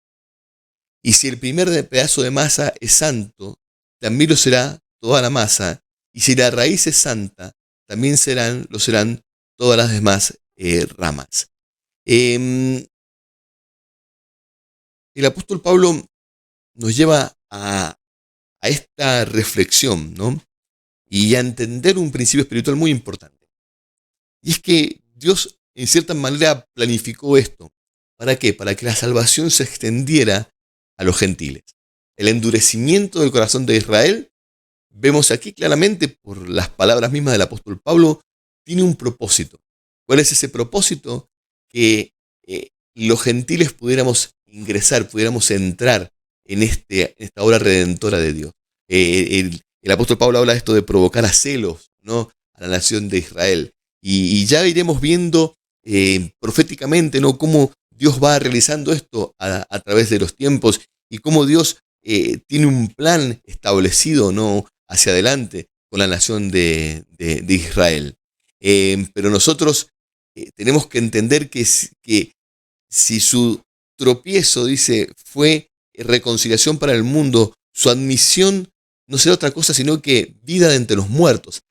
Y si el primer pedazo de masa es santo, también lo será toda la masa. Y si la raíz es santa, también lo serán todas las demás ramas. El apóstol Pablo nos lleva a esta reflexión, ¿no? Y a entender un principio espiritual muy importante. Y es que Dios, en cierta manera, planificó esto. ¿Para qué? Para que la salvación se extendiera a los gentiles. El endurecimiento del corazón de Israel, vemos aquí claramente por las palabras mismas del apóstol Pablo, tiene un propósito. ¿Cuál es ese propósito? Que los gentiles pudiéramos ingresar, pudiéramos entrar en esta obra redentora de Dios. El apóstol Pablo habla de esto de provocar a celos, ¿no?, a la nación de Israel. Y ya iremos viendo proféticamente, ¿no?, cómo Dios va realizando esto a través de los tiempos y cómo Dios tiene un plan establecido, ¿no?, hacia adelante con la nación de Israel. Pero nosotros tenemos que entender que si su tropiezo, dice, fue reconciliación para el mundo, su admisión no será otra cosa sino que vida de entre los muertos.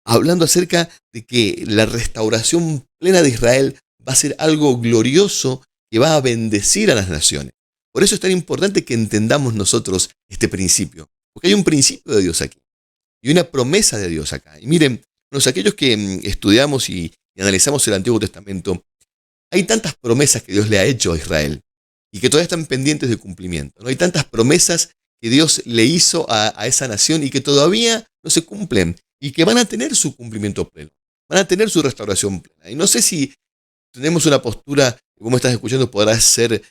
Hablando acerca de que la restauración plena de Israel va a ser algo glorioso que va a bendecir a las naciones. Por eso es tan importante que entendamos nosotros este principio, porque hay un principio de Dios aquí y una promesa de Dios acá. Y miren, aquellos que estudiamos y analizamos el Antiguo Testamento, hay tantas promesas que Dios le ha hecho a Israel y que todavía están pendientes de cumplimiento, ¿no? Hay tantas promesas que Dios le hizo a esa nación y que todavía no se cumplen y que van a tener su cumplimiento pleno, van a tener su restauración plena. Y no sé si tenemos una postura, como me estás escuchando, podrás ser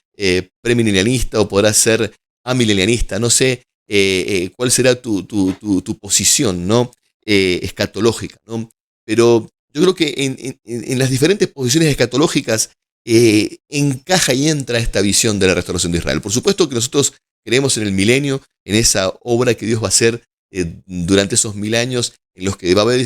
premilenialista o podrás ser amilenialista, no sé cuál será tu posición, ¿no?, escatológica, ¿no? Pero yo creo que en las diferentes posiciones escatológicas encaja y entra esta visión de la restauración de Israel. Por supuesto que nosotros creemos en el milenio, en esa obra que Dios va a hacer durante esos 1000 años, en los que va a haber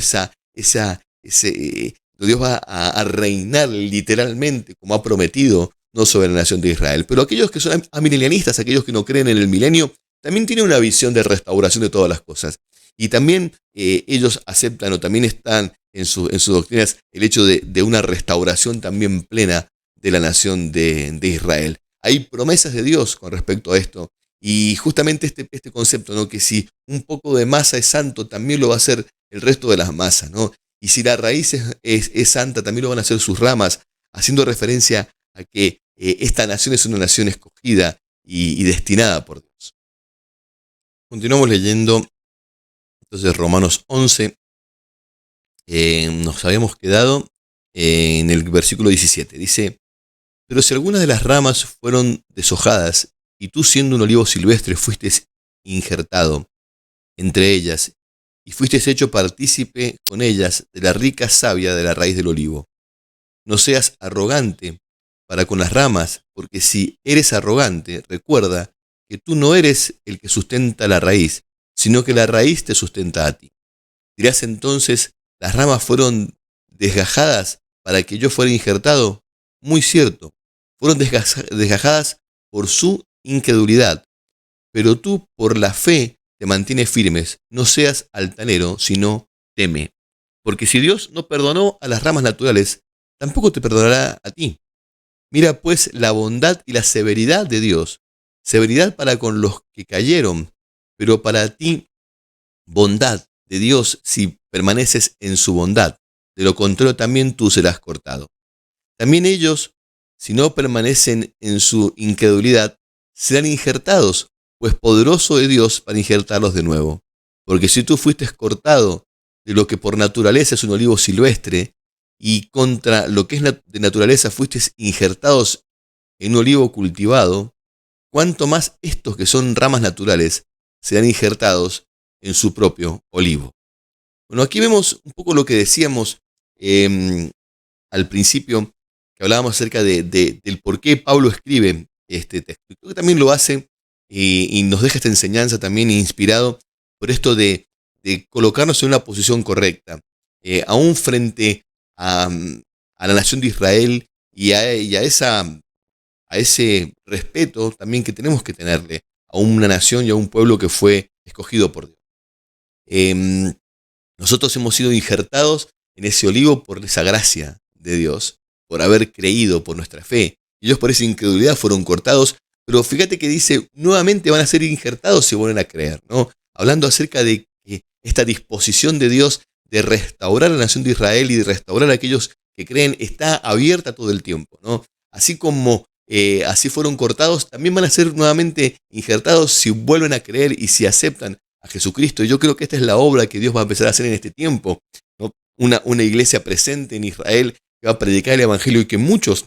Dios va a reinar literalmente, como ha prometido, no sobre la nación de Israel. Pero aquellos que son amilenialistas, aquellos que no creen en el milenio, también tienen una visión de restauración de todas las cosas. Y también ellos aceptan o también están en sus doctrinas el hecho de una restauración también plena de la nación de Israel. Hay promesas de Dios con respecto a esto. Y justamente este concepto, ¿no?, que si un poco de masa es santo, también lo va a ser el resto de las masas, ¿no? Y si la raíz es santa, también lo van a hacer sus ramas, haciendo referencia a que esta nación es una nación escogida y destinada por Dios. Continuamos leyendo entonces Romanos 11. Nos habíamos quedado en el versículo 17. Dice: pero si algunas de las ramas fueron deshojadas, y tú siendo un olivo silvestre fuiste injertado entre ellas, y fuiste hecho partícipe con ellas de la rica savia de la raíz del olivo. No seas arrogante para con las ramas, porque si eres arrogante, recuerda que tú no eres el que sustenta la raíz, sino que la raíz te sustenta a ti. Dirás entonces: las ramas fueron desgajadas para que yo fuera injertado. Muy cierto, fueron desgajadas por su incredulidad, pero tú por la fe te mantienes firmes. No seas altanero, sino teme. Porque si Dios no perdonó a las ramas naturales, tampoco te perdonará a ti. Mira pues la bondad y la severidad de Dios. Severidad para con los que cayeron, pero para ti bondad de Dios si permaneces en su bondad. De lo contrario, también tú serás cortado. También ellos, si no permanecen en su incredulidad, serán injertados, pues poderoso es Dios para injertarlos de nuevo. Porque si tú fuiste cortado de lo que por naturaleza es un olivo silvestre, y contra lo que es de naturaleza fuiste injertados en un olivo cultivado, cuánto más estos que son ramas naturales serán injertados en su propio olivo. Bueno, aquí vemos un poco lo que decíamos al principio, que hablábamos acerca del por qué Pablo escribe este texto. Y creo que también lo hace y nos deja esta enseñanza también inspirado por esto de colocarnos en una posición correcta, aún frente a, a la nación de Israel a ese respeto también que tenemos que tenerle a una nación y a un pueblo que fue escogido por Dios. Em, Nosotros hemos sido injertados en ese olivo por esa gracia de Dios, por haber creído, por nuestra fe. Ellos por esa incredulidad fueron cortados, pero fíjate que dice, nuevamente van a ser injertados si vuelven a creer, ¿no? Hablando acerca de que esta disposición de Dios de restaurar a la nación de Israel y de restaurar a aquellos que creen está abierta todo el tiempo, ¿no? Así como así fueron cortados, también van a ser nuevamente injertados si vuelven a creer y si aceptan a Jesucristo. Y yo creo que esta es la obra que Dios va a empezar a hacer en este tiempo, ¿no? Una iglesia presente en Israel que va a predicar el Evangelio y que muchos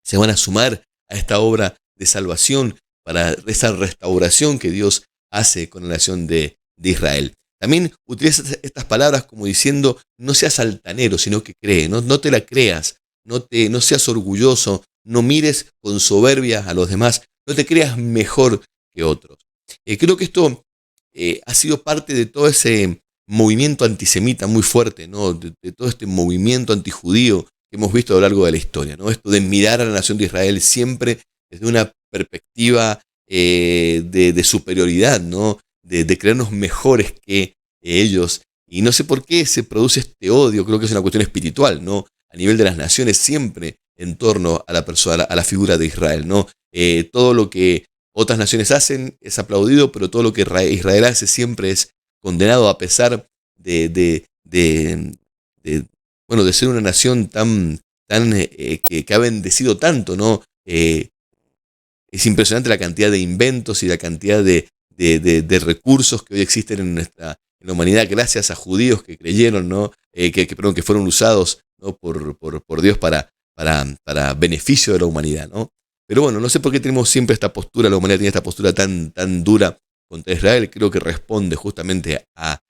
se van a sumar a esta obra de salvación para esa restauración que Dios hace con la nación de Israel. También utiliza estas palabras como diciendo, no seas altanero, sino que cree, no te la creas, no seas orgulloso, no mires con soberbia a los demás, no te creas mejor que otros. Creo que esto ha sido parte de todo ese movimiento antisemita muy fuerte, ¿no? De todo este movimiento antijudío que hemos visto a lo largo de la historia, ¿no? Esto de mirar a la nación de Israel siempre desde una perspectiva de superioridad, ¿no? De creernos mejores que ellos. Y no sé por qué se produce este odio, creo que es una cuestión espiritual, ¿no? A nivel de las naciones, siempre en torno a la persona, a la figura de Israel, ¿no? Todo lo que otras naciones hacen es aplaudido, pero todo lo que Israel hace siempre es condenado, a pesar de, bueno, de ser una nación que ha bendecido tanto, ¿no? Es impresionante la cantidad de inventos y la cantidad de recursos que hoy existen en la humanidad, gracias a judíos que creyeron, ¿no? Perdón, que fueron usados, ¿no? por Dios para beneficio de la humanidad, ¿no? Pero bueno, no sé por qué tenemos siempre esta postura, la humanidad tiene esta postura tan dura contra Israel. Creo que responde justamente a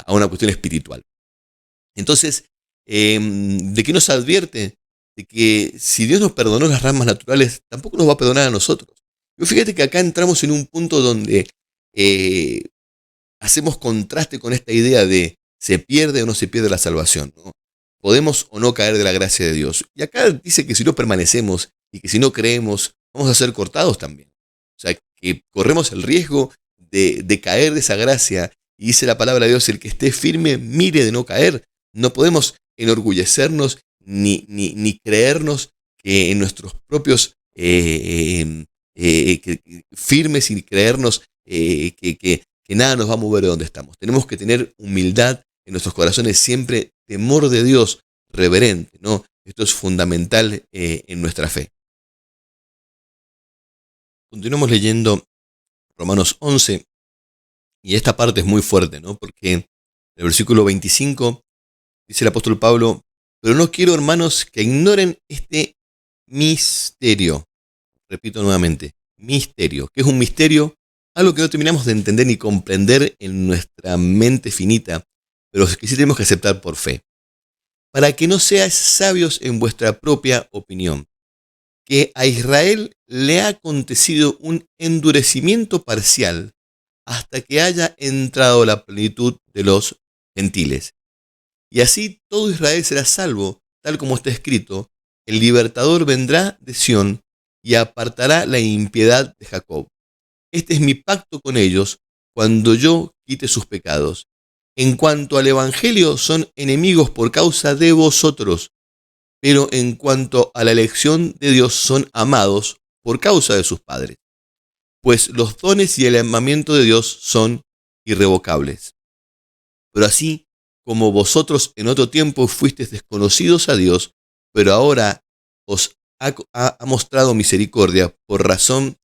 una cuestión espiritual. Entonces, ¿de qué nos advierte? De que si Dios nos perdonó las ramas naturales, tampoco nos va a perdonar a nosotros. Pero fíjate que acá entramos en un punto donde eh, hacemos contraste con esta idea de se pierde o no se pierde la salvación, ¿no? Podemos o no caer de la gracia de Dios. Y acá dice que si no permanecemos y que si no creemos, vamos a ser cortados también. O sea, que corremos el riesgo de caer de esa gracia. Y dice la palabra de Dios, el que esté firme, mire de no caer. No podemos enorgullecernos ni creernos que en nuestros propios firmes y creernos que nada nos va a mover de donde estamos. Tenemos que tener humildad en nuestros corazones, siempre temor de Dios reverente, ¿no? Esto es fundamental en nuestra fe. Continuamos leyendo Romanos 11, y esta parte es muy fuerte, ¿no? Porque en el versículo 25 dice el apóstol Pablo, pero no quiero, hermanos, que ignoren este misterio. Repito nuevamente, misterio. ¿Qué es un misterio? Algo que no terminamos de entender ni comprender en nuestra mente finita, pero que sí tenemos que aceptar por fe. Para que no seáis sabios en vuestra propia opinión, que a Israel le ha acontecido un endurecimiento parcial hasta que haya entrado la plenitud de los gentiles. Y así todo Israel será salvo, tal como está escrito, el libertador vendrá de Sión y apartará la impiedad de Jacob. Este es mi pacto con ellos cuando yo quite sus pecados. En cuanto al Evangelio, son enemigos por causa de vosotros, pero en cuanto a la elección de Dios, son amados por causa de sus padres. Pues los dones y el llamamiento de Dios son irrevocables. Pero así como vosotros en otro tiempo fuisteis desconocidos a Dios, pero ahora os ha mostrado misericordia por razón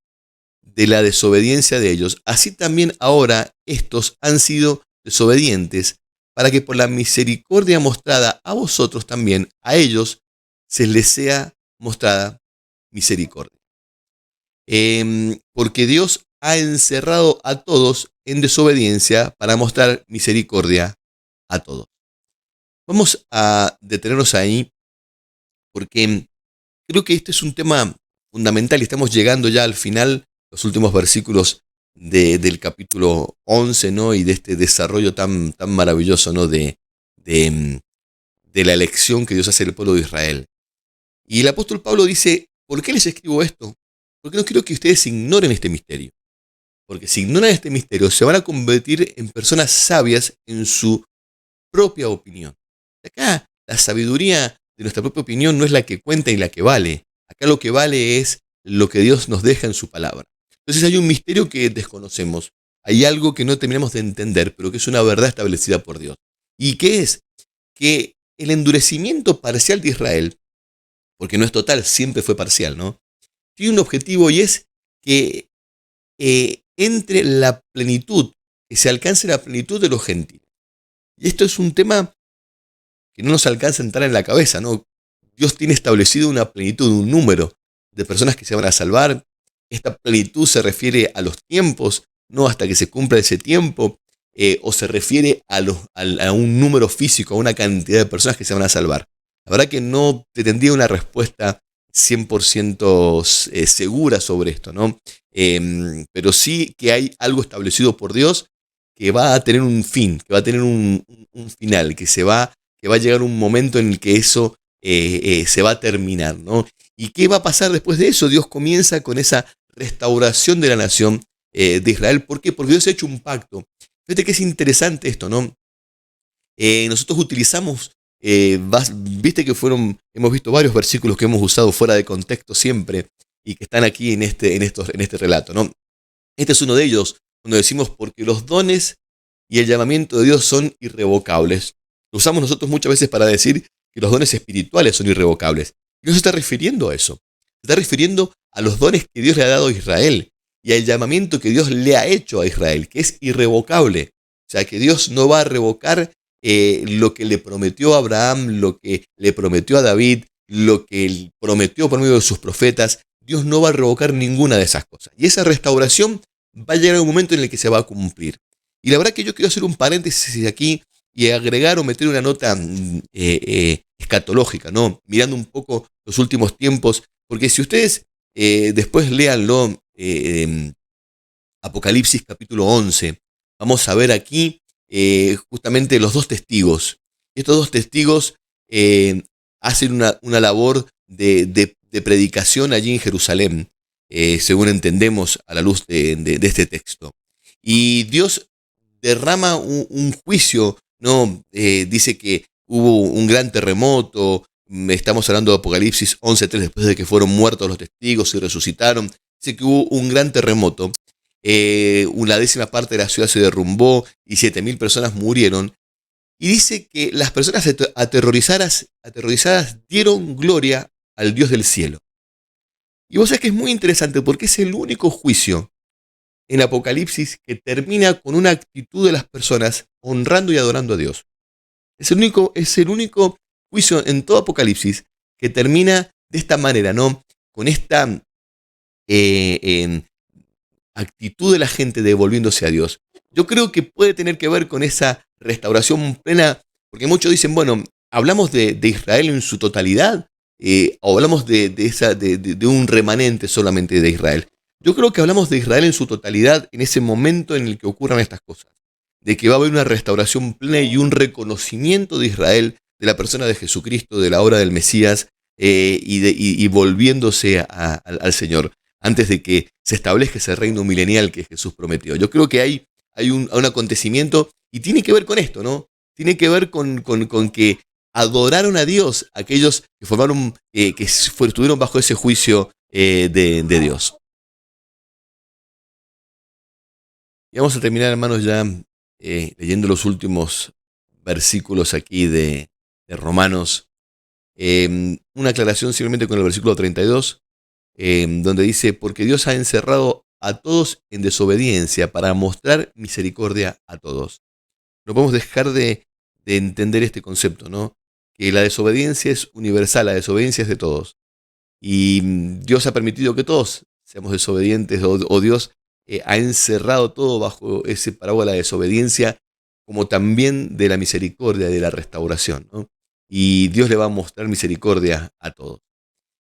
de la desobediencia de ellos, así también ahora estos han sido desobedientes, para que por la misericordia mostrada a vosotros también, a ellos, se les sea mostrada misericordia. Porque Dios ha encerrado a todos en desobediencia para mostrar misericordia a todos. Vamos a detenernos ahí porque creo que este es un tema fundamental y estamos llegando ya al final, los últimos versículos del capítulo 11, ¿no? Y de este desarrollo tan, tan maravilloso, ¿no? De, de la elección que Dios hace del pueblo de Israel. Y el apóstol Pablo dice, ¿por qué les escribo esto? Porque no quiero que ustedes ignoren este misterio. Porque si ignoran este misterio, se van a convertir en personas sabias en su propia opinión. Acá la sabiduría de nuestra propia opinión no es la que cuenta y la que vale. Acá lo que vale es lo que Dios nos deja en su palabra. Entonces hay un misterio que desconocemos. Hay algo que no terminamos de entender, pero que es una verdad establecida por Dios. ¿Y qué es? Que el endurecimiento parcial de Israel, porque no es total, siempre fue parcial, ¿no? Tiene un objetivo y es que entre la plenitud, que se alcance la plenitud de los gentiles. Y esto es un tema que no nos alcanza a entrar en la cabeza, ¿no? Dios tiene establecido una plenitud, un número de personas que se van a salvar. Esta plenitud se refiere a los tiempos, no hasta que se cumpla ese tiempo, o se refiere a un número físico, a una cantidad de personas que se van a salvar. La verdad que no te tendría una respuesta 100% segura sobre esto, ¿no? Pero sí que hay algo establecido por Dios que va a tener un fin, que va a tener un final, que va a llegar un momento en el que eso se va a terminar, ¿no? ¿Y qué va a pasar después de eso? Dios comienza con esa restauración de la nación de Israel. ¿Por qué? Porque Dios ha hecho un pacto. Fíjate que es interesante esto, ¿no? Nosotros utilizamos, viste que hemos visto varios versículos que hemos usado fuera de contexto siempre y que están aquí en este relato, ¿no? Este es uno de ellos, cuando decimos porque los dones y el llamamiento de Dios son irrevocables. Lo usamos nosotros muchas veces para decir que los dones espirituales son irrevocables. Y no se está refiriendo a eso. Se está refiriendo a los dones que Dios le ha dado a Israel y al llamamiento que Dios le ha hecho a Israel, que es irrevocable. O sea, que Dios no va a revocar lo que le prometió a Abraham, lo que le prometió a David, lo que él prometió por medio de sus profetas. Dios no va a revocar ninguna de esas cosas. Y esa restauración va a llegar a un momento en el que se va a cumplir. Y la verdad que yo quiero hacer un paréntesis aquí y agregar o meter una nota escatológica, ¿no? Mirando un poco los últimos tiempos, porque si ustedes después léanlo, Apocalipsis capítulo 11, vamos a ver aquí justamente los dos testigos. Estos dos testigos hacen una labor de predicación allí en Jerusalén, según entendemos a la luz de este texto. Y Dios derrama un juicio, ¿no? Dice que hubo un gran terremoto. Estamos hablando de Apocalipsis 11:3, después de que fueron muertos los testigos y resucitaron. Dice que hubo un gran terremoto. Una décima parte de la ciudad se derrumbó y 7.000 personas murieron. Y dice que las personas aterrorizadas dieron gloria al Dios del cielo. Y vos sabés que es muy interesante porque es el único juicio en Apocalipsis que termina con una actitud de las personas honrando y adorando a Dios. Es el único juicio en todo Apocalipsis que termina de esta manera, ¿no? Con esta actitud de la gente devolviéndose a Dios. Yo creo que puede tener que ver con esa restauración plena, porque muchos dicen, bueno, hablamos de Israel en su totalidad, o hablamos de un remanente solamente de Israel. Yo creo que hablamos de Israel en su totalidad en ese momento en el que ocurran estas cosas, de que va a haber una restauración plena y un reconocimiento de Israel, de la persona de Jesucristo, de la obra del Mesías, y volviéndose al Señor, antes de que se establezca ese reino milenial que Jesús prometió. Yo creo que hay un acontecimiento y tiene que ver con esto, ¿no? Tiene que ver con que adoraron a Dios aquellos que estuvieron bajo ese juicio de Dios. Y vamos a terminar, hermanos, ya leyendo los últimos versículos aquí de Romanos. Una aclaración simplemente con el versículo 32, donde dice, porque Dios ha encerrado a todos en desobediencia para mostrar misericordia a todos. No podemos dejar de entender este concepto, ¿no? Que la desobediencia es universal, la desobediencia es de todos. Y Dios ha permitido que todos seamos desobedientes, o Dios ha encerrado todo bajo ese paraguas de la desobediencia, como también de la misericordia, de la restauración, ¿no? Y Dios le va a mostrar misericordia a todos.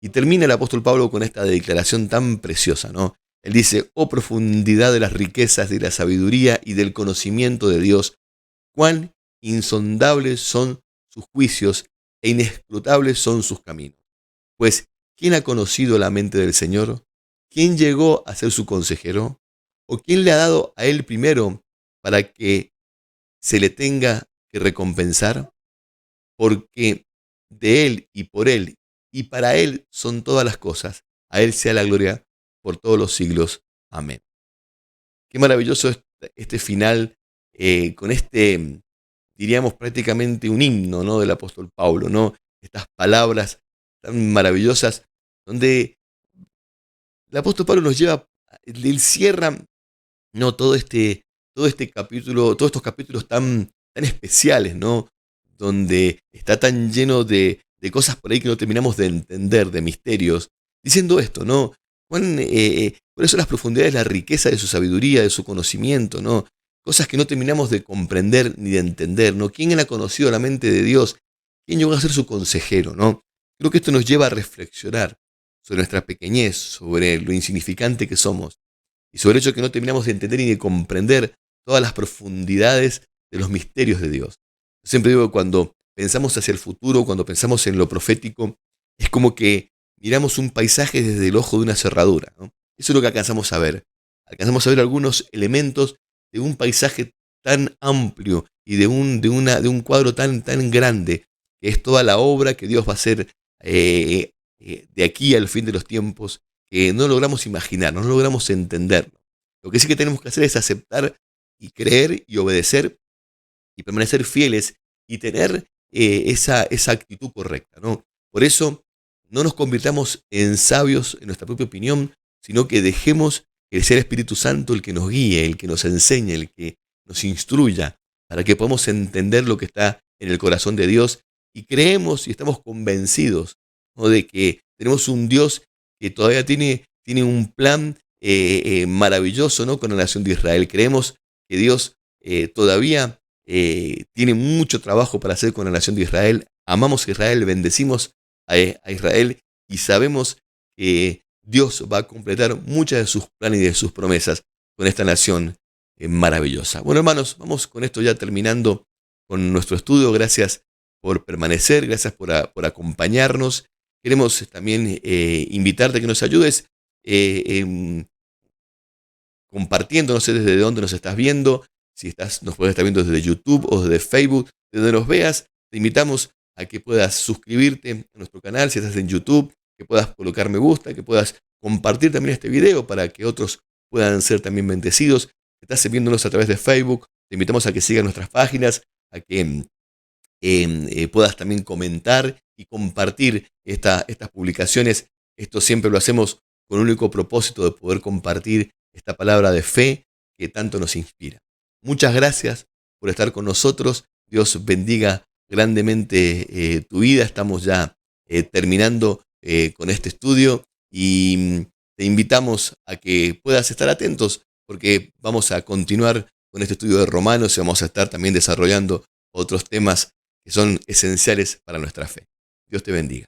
Y termina el apóstol Pablo con esta declaración tan preciosa, ¿no? Él dice, oh profundidad de las riquezas, de la sabiduría y del conocimiento de Dios, cuán insondables son sus juicios e inescrutables son sus caminos. Pues, ¿quién ha conocido la mente del Señor? ¿Quién llegó a ser su consejero? ¿O quién le ha dado a él primero para que se le tenga que recompensar? Porque de él y por él y para él son todas las cosas. A él sea la gloria por todos los siglos. Amén. Qué maravilloso este final, con este, diríamos prácticamente un himno, ¿no?, del apóstol Pablo, ¿no? Estas palabras tan maravillosas, donde el apóstol Pablo nos lleva, él cierra, ¿no?, todo este capítulo, todos estos capítulos tan especiales, ¿no?, donde está tan lleno de cosas por ahí que no terminamos de entender, de misterios, diciendo esto, ¿no? ¿Cuáles son las profundidades, la riqueza de su sabiduría, de su conocimiento, ¿no? Cosas que no terminamos de comprender ni de entender, ¿no? ¿Quién ha conocido la mente de Dios? ¿Quién llegó a ser su consejero, ¿no? Creo que esto nos lleva a reflexionar sobre nuestra pequeñez, sobre lo insignificante que somos y sobre el hecho de que no terminamos de entender y de comprender todas las profundidades de los misterios de Dios. Siempre digo que cuando pensamos hacia el futuro, cuando pensamos en lo profético, es como que miramos un paisaje desde el ojo de una cerradura, ¿no? Eso es lo que alcanzamos a ver. Alcanzamos a ver algunos elementos de un paisaje tan amplio y de un cuadro tan grande, que es toda la obra que Dios va a hacer de aquí al fin de los tiempos, que no logramos imaginar, no logramos entender. Lo que sí que tenemos que hacer es aceptar y creer y obedecer y permanecer fieles y tener esa actitud correcta, ¿no? Por eso, no nos convirtamos en sabios en nuestra propia opinión, sino que dejemos que sea el Espíritu Santo el que nos guíe, el que nos enseñe, el que nos instruya, para que podamos entender lo que está en el corazón de Dios y creemos y estamos convencidos, ¿no?, de que tenemos un Dios que todavía tiene un plan maravilloso, ¿no?, con la nación de Israel. Creemos que Dios todavía tiene mucho trabajo para hacer con la nación de Israel. Amamos a Israel, bendecimos a Israel y sabemos que Dios va a completar muchas de sus planes y de sus promesas con esta nación maravillosa. Bueno, hermanos, vamos con esto ya terminando con nuestro estudio. Gracias por permanecer, gracias por acompañarnos. Queremos también invitarte a que nos ayudes compartiendo, no sé desde dónde nos estás viendo, si nos puedes estar viendo desde YouTube o desde Facebook, desde donde nos veas, te invitamos a que puedas suscribirte a nuestro canal si estás en YouTube, que puedas colocar me gusta, que puedas compartir también este video para que otros puedan ser también bendecidos. Si estás viéndonos a través de Facebook, te invitamos a que sigas nuestras páginas, a que puedas también comentar y compartir estas publicaciones. Esto siempre lo hacemos con un único propósito de poder compartir esta palabra de fe que tanto nos inspira. Muchas gracias por estar con nosotros. Dios bendiga grandemente tu vida. Estamos ya terminando con este estudio y te invitamos a que puedas estar atentos porque vamos a continuar con este estudio de Romanos y vamos a estar también desarrollando otros temas que son esenciales para nuestra fe. Dios te bendiga.